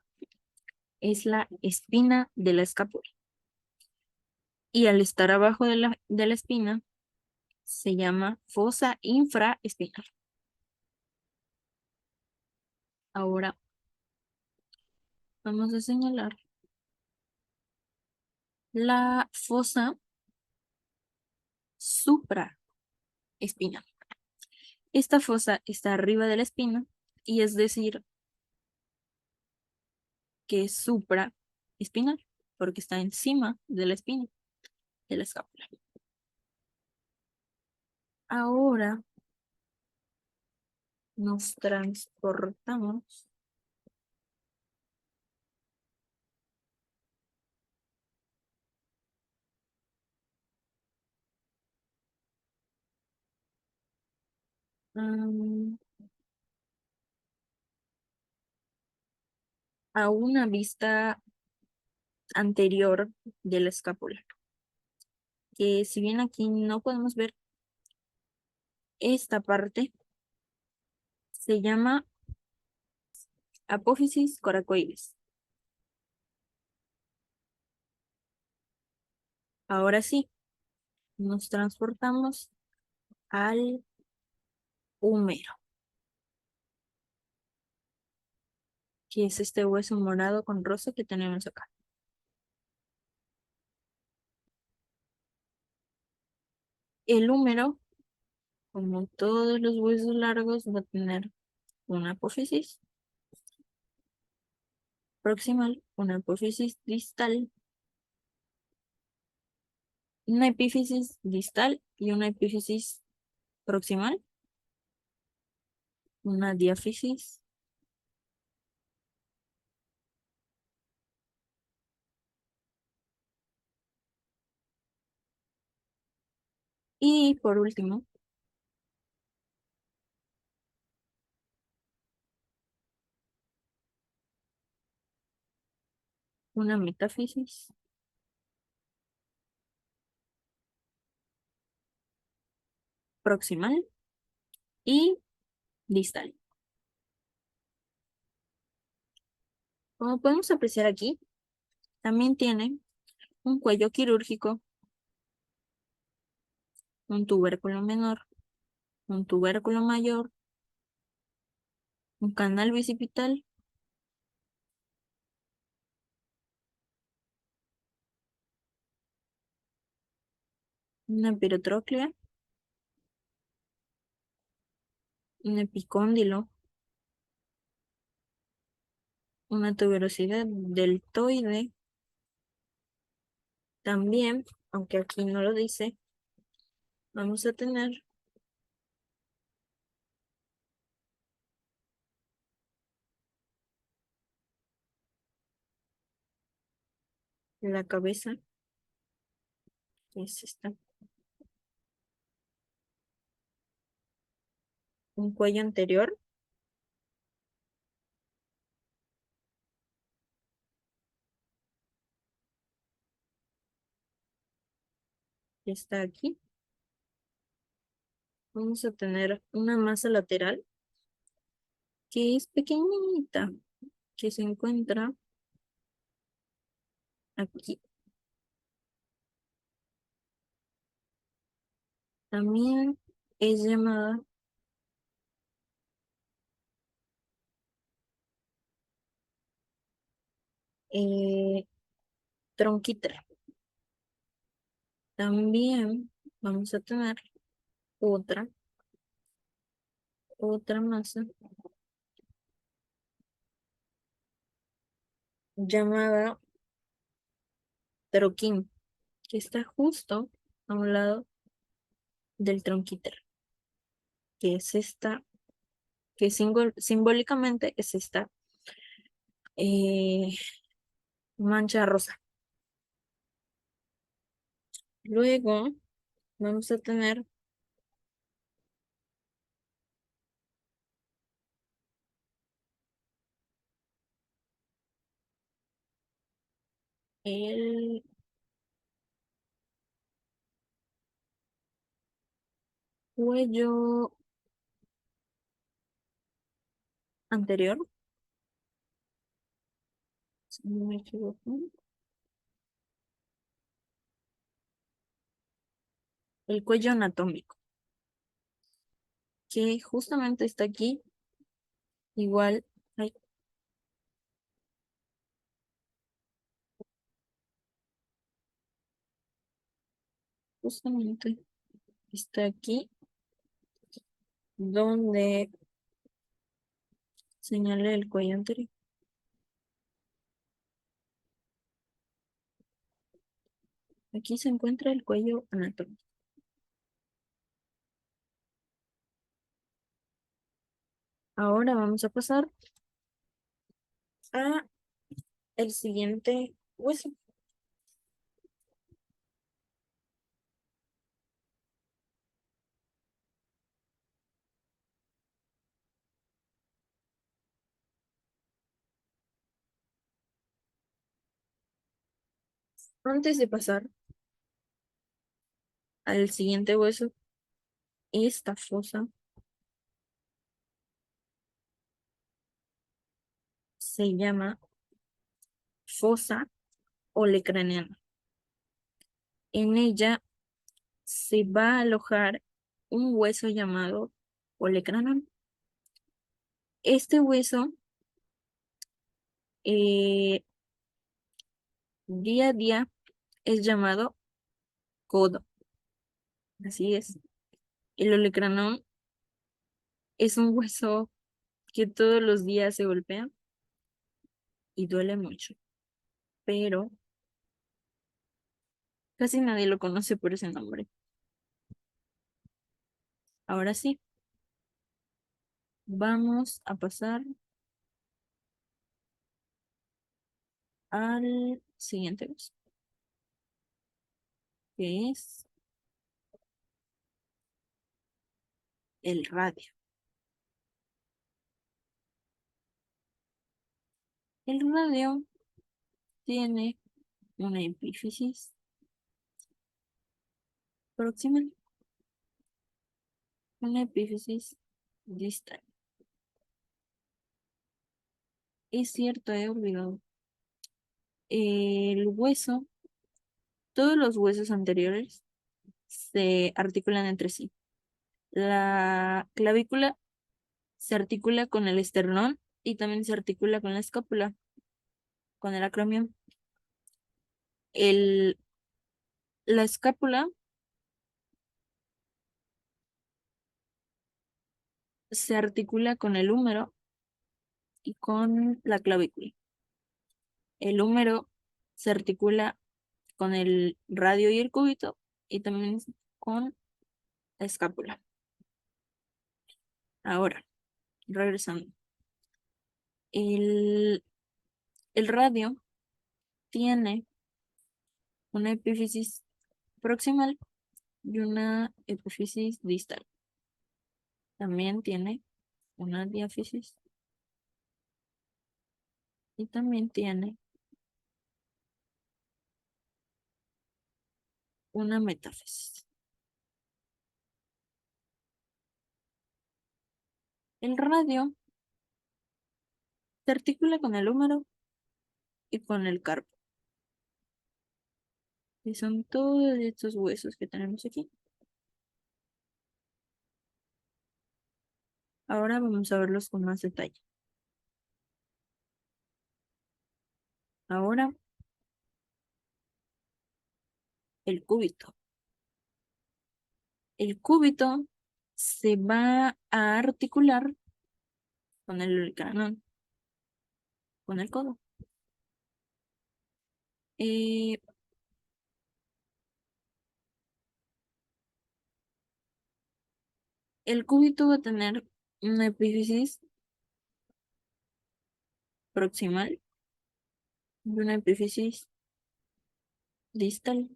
es la espina de la escápula. Y al estar abajo de la espina, se llama fosa infraespinal. Ahora vamos a señalar la fosa supraespinal. Esta fosa está arriba de la espina y es decir que es supraespinal porque está encima de la espina de la escápula. Ahora nos transportamos mm, a una vista anterior de la escápula, que si bien aquí no podemos ver esta parte, se llama apófisis coracoides. Ahora sí, nos transportamos al húmero, que es este hueso morado con rosa que tenemos acá. El húmero, como todos los huesos largos, va a tener una apófisis proximal, una apófisis distal una epífisis distal y una epífisis proximal, una diáfisis y por último, una metáfisis proximal y distal. Como podemos apreciar aquí, también tiene un cuello quirúrgico, un tubérculo menor, un tubérculo mayor, un canal bicipital, una epirotróclea, un epicóndilo, una tuberosidad deltoide. También, aunque aquí no lo dice, vamos a tener la cabeza, que es esta, un cuello anterior, que está aquí. Vamos a tener una masa lateral que es pequeñita, que se encuentra aquí. También es llamada eh, tronquítera. También vamos a tener otra, otra masa llamada troquín, que está justo a un lado del tronquítero, que es esta, que simbólicamente es esta eh, mancha rosa. Luego vamos a tener el cuello anterior, si no me equivoco, el cuello anatómico, que justamente está aquí, igual, ay, justamente está aquí, donde señalé el cuello anterior. Aquí se encuentra el cuello anatómico. Ahora vamos a pasar a el siguiente hueso. Antes de pasar al siguiente hueso, esta fosa se llama fosa olecraniana. En ella se va a alojar un hueso llamado olecranon. Este hueso eh, día a día es llamado codo. Así es. El olecranon es un hueso que todos los días se golpea y duele mucho, pero Casi nadie lo conoce por ese nombre. Ahora sí, vamos a pasar al siguiente hueso, que es el radio. El radio tiene una epífisis proximal, una epífisis distal. Es cierto, he olvidado. El hueso, todos los huesos anteriores se articulan entre sí. La clavícula se articula con el esternón y también se articula con la escápula, con el acromion. El, la escápula se articula con el húmero y con la clavícula. El húmero se articula con el radio y el cúbito y también con la escápula. Ahora, regresando. El, el radio tiene una epífisis proximal y una epífisis distal. También tiene una diáfisis y también tiene una metáfisis. El radio se articula con el húmero y con el carpo, que son todos estos huesos que tenemos aquí. Ahora vamos a verlos con más detalle. Ahora, el cúbito. El cúbito se va a articular con el canón, con el codo. Eh, el cúbito va a tener una epífisis proximal y una epífisis distal.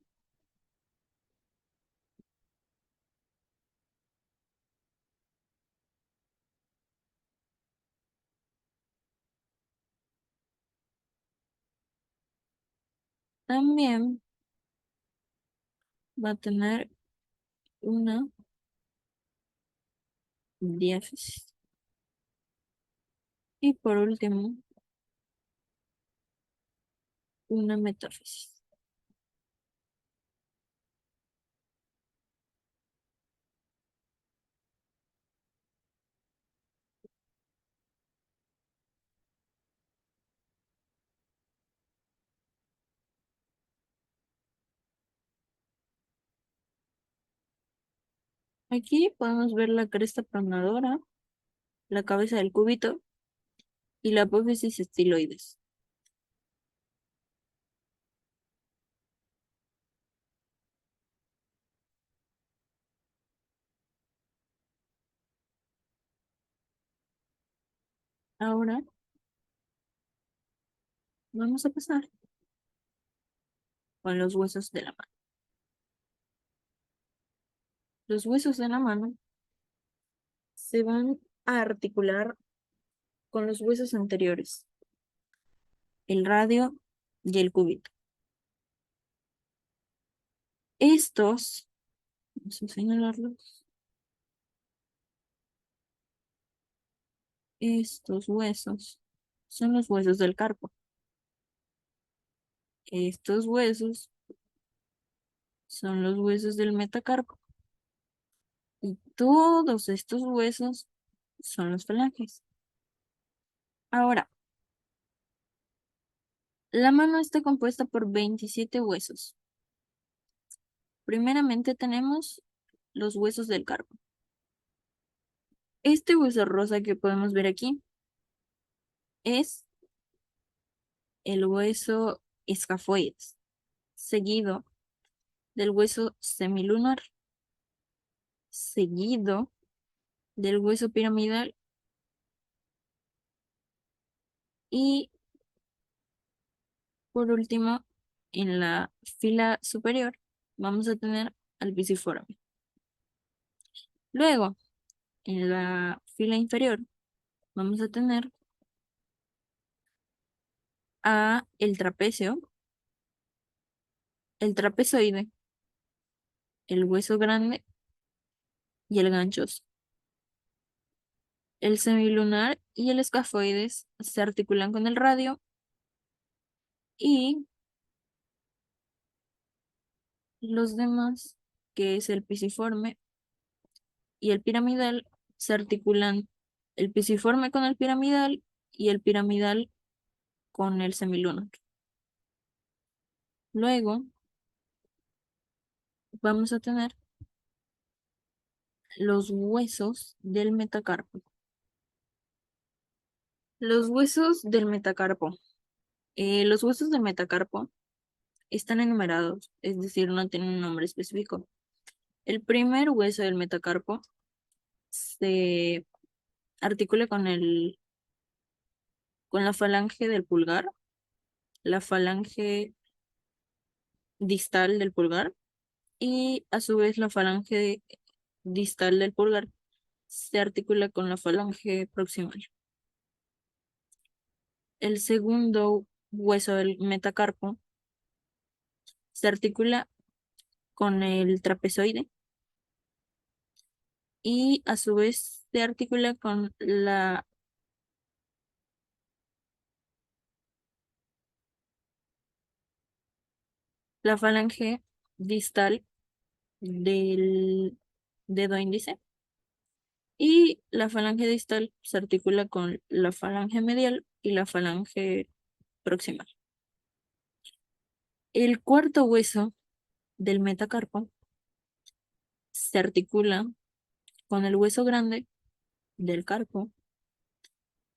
También va a tener una diáfisis. Y por último, una metáfisis. Aquí podemos ver la cresta pronadora, la cabeza del cúbito y la apófisis estiloides. Ahora vamos a pasar con los huesos de la mano. Los huesos de la mano se van a articular con los huesos anteriores, el radio y el cúbito. Estos, vamos a señalarlos, estos huesos son los huesos del carpo. Estos huesos son los huesos del metacarpo. Y todos estos huesos son los falanges. Ahora, la mano está compuesta por 27 huesos. Primeramente tenemos los huesos del carpo. Este hueso rosa que podemos ver aquí es el hueso escafoides, seguido del hueso semilunar, seguido del hueso piramidal y por último, en la fila superior vamos a tener al pisiforme. Luego, en la fila inferior vamos a tener a el trapecio, el trapezoide, el hueso grande y el ganchoso. El semilunar y el escafoides se articulan con el radio y los demás, que es el pisiforme y el piramidal, se articulan el pisiforme con el piramidal y el piramidal con el semilunar. Luego vamos a tener los huesos del metacarpo. Los huesos del metacarpo. Los huesos del metacarpo están enumerados, es decir, no tienen un nombre específico. El primer hueso del metacarpo se articula con la falange del pulgar, la falange distal del pulgar y a su vez la falange distal del pulgar se articula con la falange proximal. El segundo hueso del metacarpo se articula con el trapezoide y a su vez se articula con la falange distal del dedo índice y la falange distal se articula con la falange medial y la falange proximal. El cuarto hueso del metacarpo se articula con el hueso grande del carpo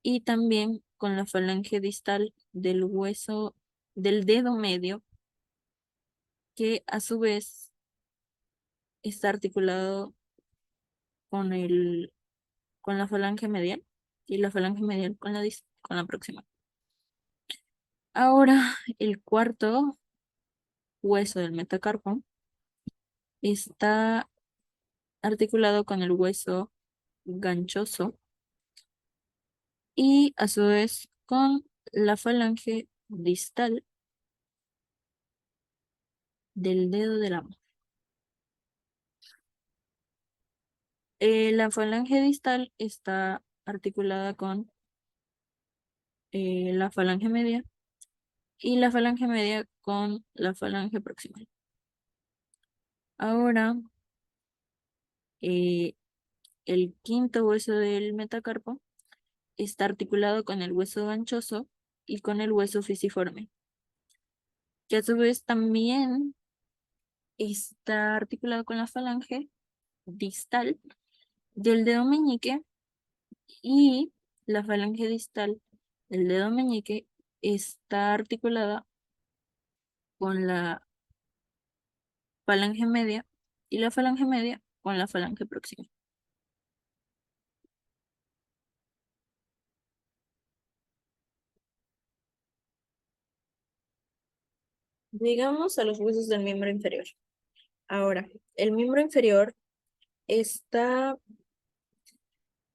y también con la falange distal del hueso del dedo medio, que a su vez está articulado con con la falange medial y la falange medial con con la proximal. Ahora, el cuarto hueso del metacarpo está articulado con el hueso ganchoso y a su vez con la falange distal del dedo de la mano. La falange distal está articulada con la falange media y la falange media con la falange proximal. Ahora, eh, el quinto hueso del metacarpo está articulado con el hueso ganchoso y con el hueso fisiforme, que a su vez también está articulado con la falange distal del dedo meñique y la falange distal del dedo meñique está articulada con la falange media y la falange media con la falange próxima. Llegamos a los huesos del miembro inferior. Ahora, el miembro inferior está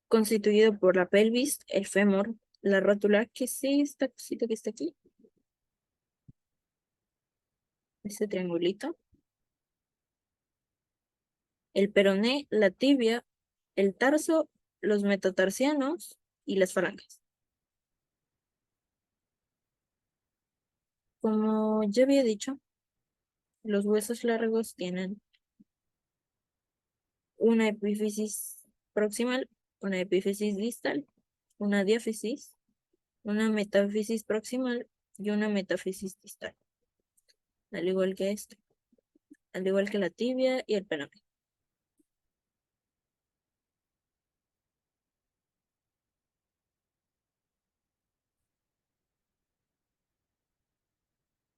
constituido por la pelvis, el fémur, la rótula, que sí, esta cosita que está aquí, este triangulito, el peroné, la tibia, el tarso, los metatarsianos y las falanges. Como ya había dicho, los huesos largos tienen una epífisis proximal, una epífisis distal, una diáfisis, una metáfisis proximal y una metáfisis distal, al igual que este, al igual que la tibia y el peroné.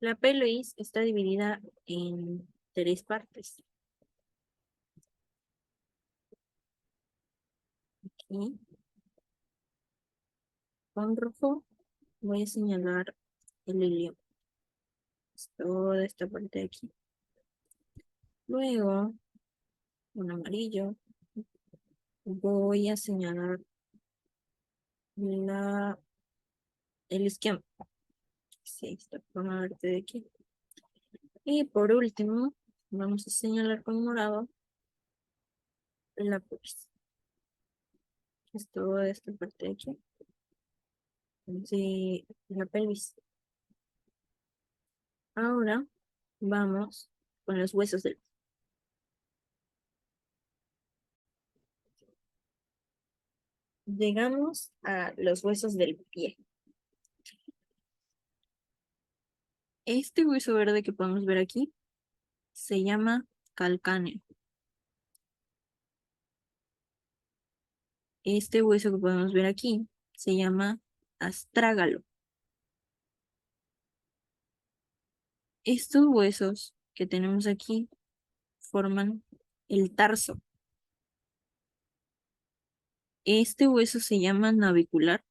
La pelvis está dividida en 3 partes. Aquí, con rojo, voy a señalar el ilio. Toda esta parte de aquí. Luego, con amarillo, voy a señalar el isquion. Sí, esta parte de aquí. Y por último, vamos a señalar con morado la pelvis. Es toda esta parte de aquí. De la pelvis. Ahora vamos con los huesos del pie. Llegamos a los huesos del pie. Este hueso verde que podemos ver aquí se llama calcáneo. Este hueso que podemos ver aquí se llama astrágalo. Estos huesos que tenemos aquí forman el tarso. Este hueso se llama navicular.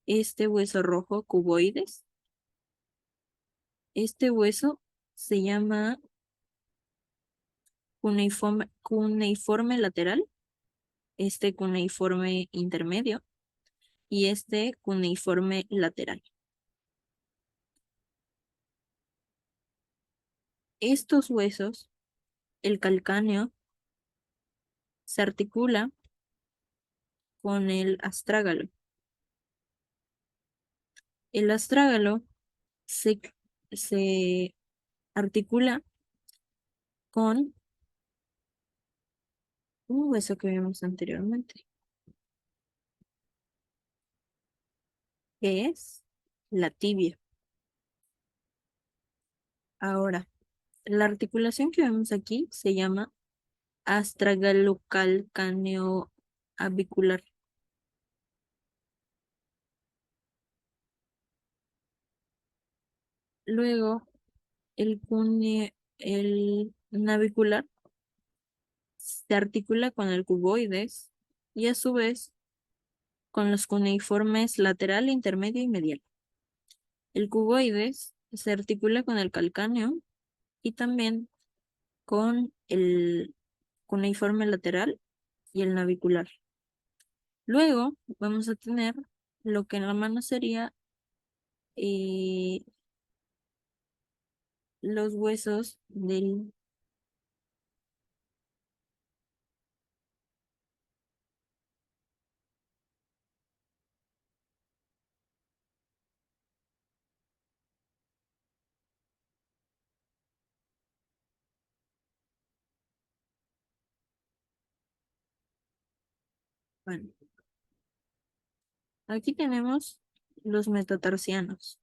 Este hueso rojo, cuboides. Este hueso se llama cuneiforme lateral. Este cuneiforme intermedio. Y este cuneiforme lateral. Estos huesos, el calcáneo, se articula con el astrágalo. El astrágalo se articula con un hueso que vimos anteriormente, que es la tibia. Ahora, la articulación que vemos aquí se llama astragalocalcaneoavicular. Luego, el navicular se articula con el cuboides y a su vez con los cuneiformes lateral, intermedio y medial. El cuboides se articula con el calcáneo y también con el cuneiforme lateral y el navicular. Luego vamos a tener lo que en la mano sería los huesos del... Bueno, aquí tenemos los metatarsianos.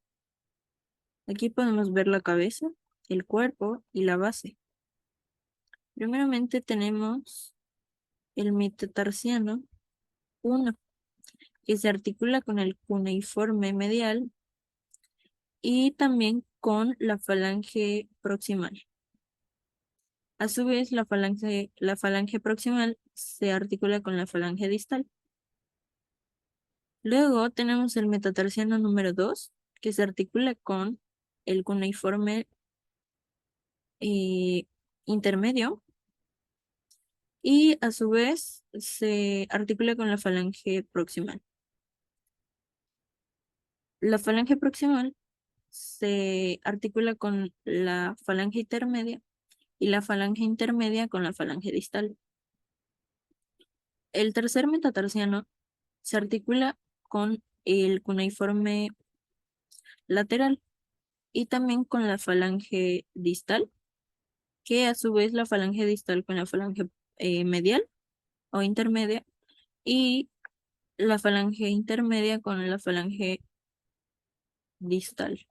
Aquí podemos ver la cabeza, el cuerpo y la base. Primeramente tenemos el metatarsiano 1, que se articula con el cuneiforme medial y también con la falange proximal. A su vez, la falange proximal se articula con la falange distal. Luego tenemos el metatarsiano número 2, que se articula con el cuneiforme intermedio y a su vez se articula con la falange proximal. La falange proximal se articula con la falange intermedia y la falange intermedia con la falange distal. El tercer metatarsiano se articula con el cuneiforme lateral y también con la falange distal, que a su vez la falange distal con la falange medial o intermedia y la falange intermedia con la falange distal.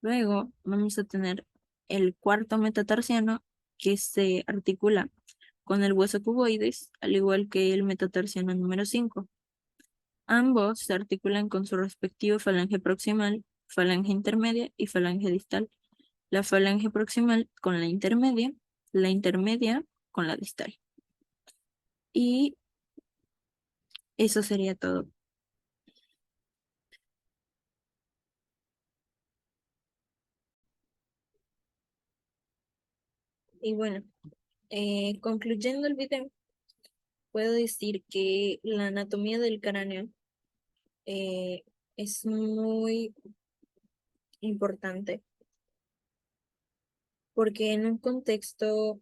Luego vamos a tener el cuarto metatarsiano que se articula con el hueso cuboides, al igual que el metatarsiano número 5. Ambos se articulan con su respectivo falange proximal, falange intermedia y falange distal. La falange proximal con la intermedia con la distal. Y eso sería todo. Y bueno, concluyendo el video, puedo decir que la anatomía del cráneo eh, es muy importante porque en un contexto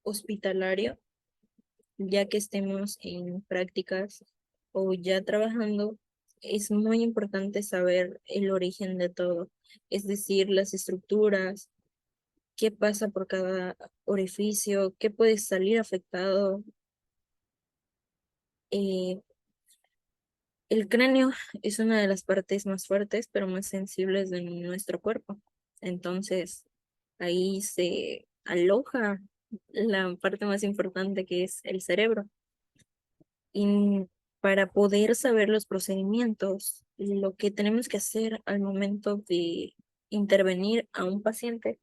hospitalario, ya que estemos en prácticas o ya trabajando, es muy importante saber el origen de todo, es decir, las estructuras, qué pasa por cada orificio, qué puede salir afectado. Eh, el cráneo es una de las partes más fuertes, pero más sensibles de nuestro cuerpo. Entonces, ahí se aloja la parte más importante que es el cerebro. Y para poder saber los procedimientos, lo que tenemos que hacer al momento de intervenir a un paciente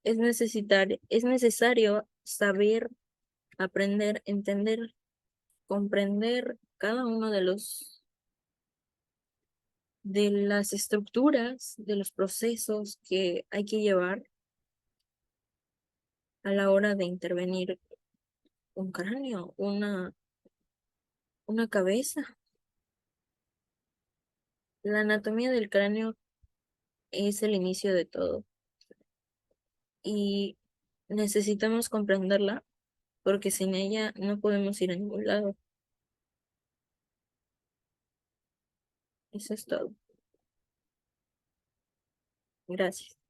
es necesario saber, aprender, entender, comprender cada uno de las estructuras, de los procesos que hay que llevar a la hora de intervenir un cráneo, una cabeza. La anatomía del cráneo es el inicio de todo y necesitamos comprenderla porque sin ella no podemos ir a ningún lado. Eso es todo. Gracias.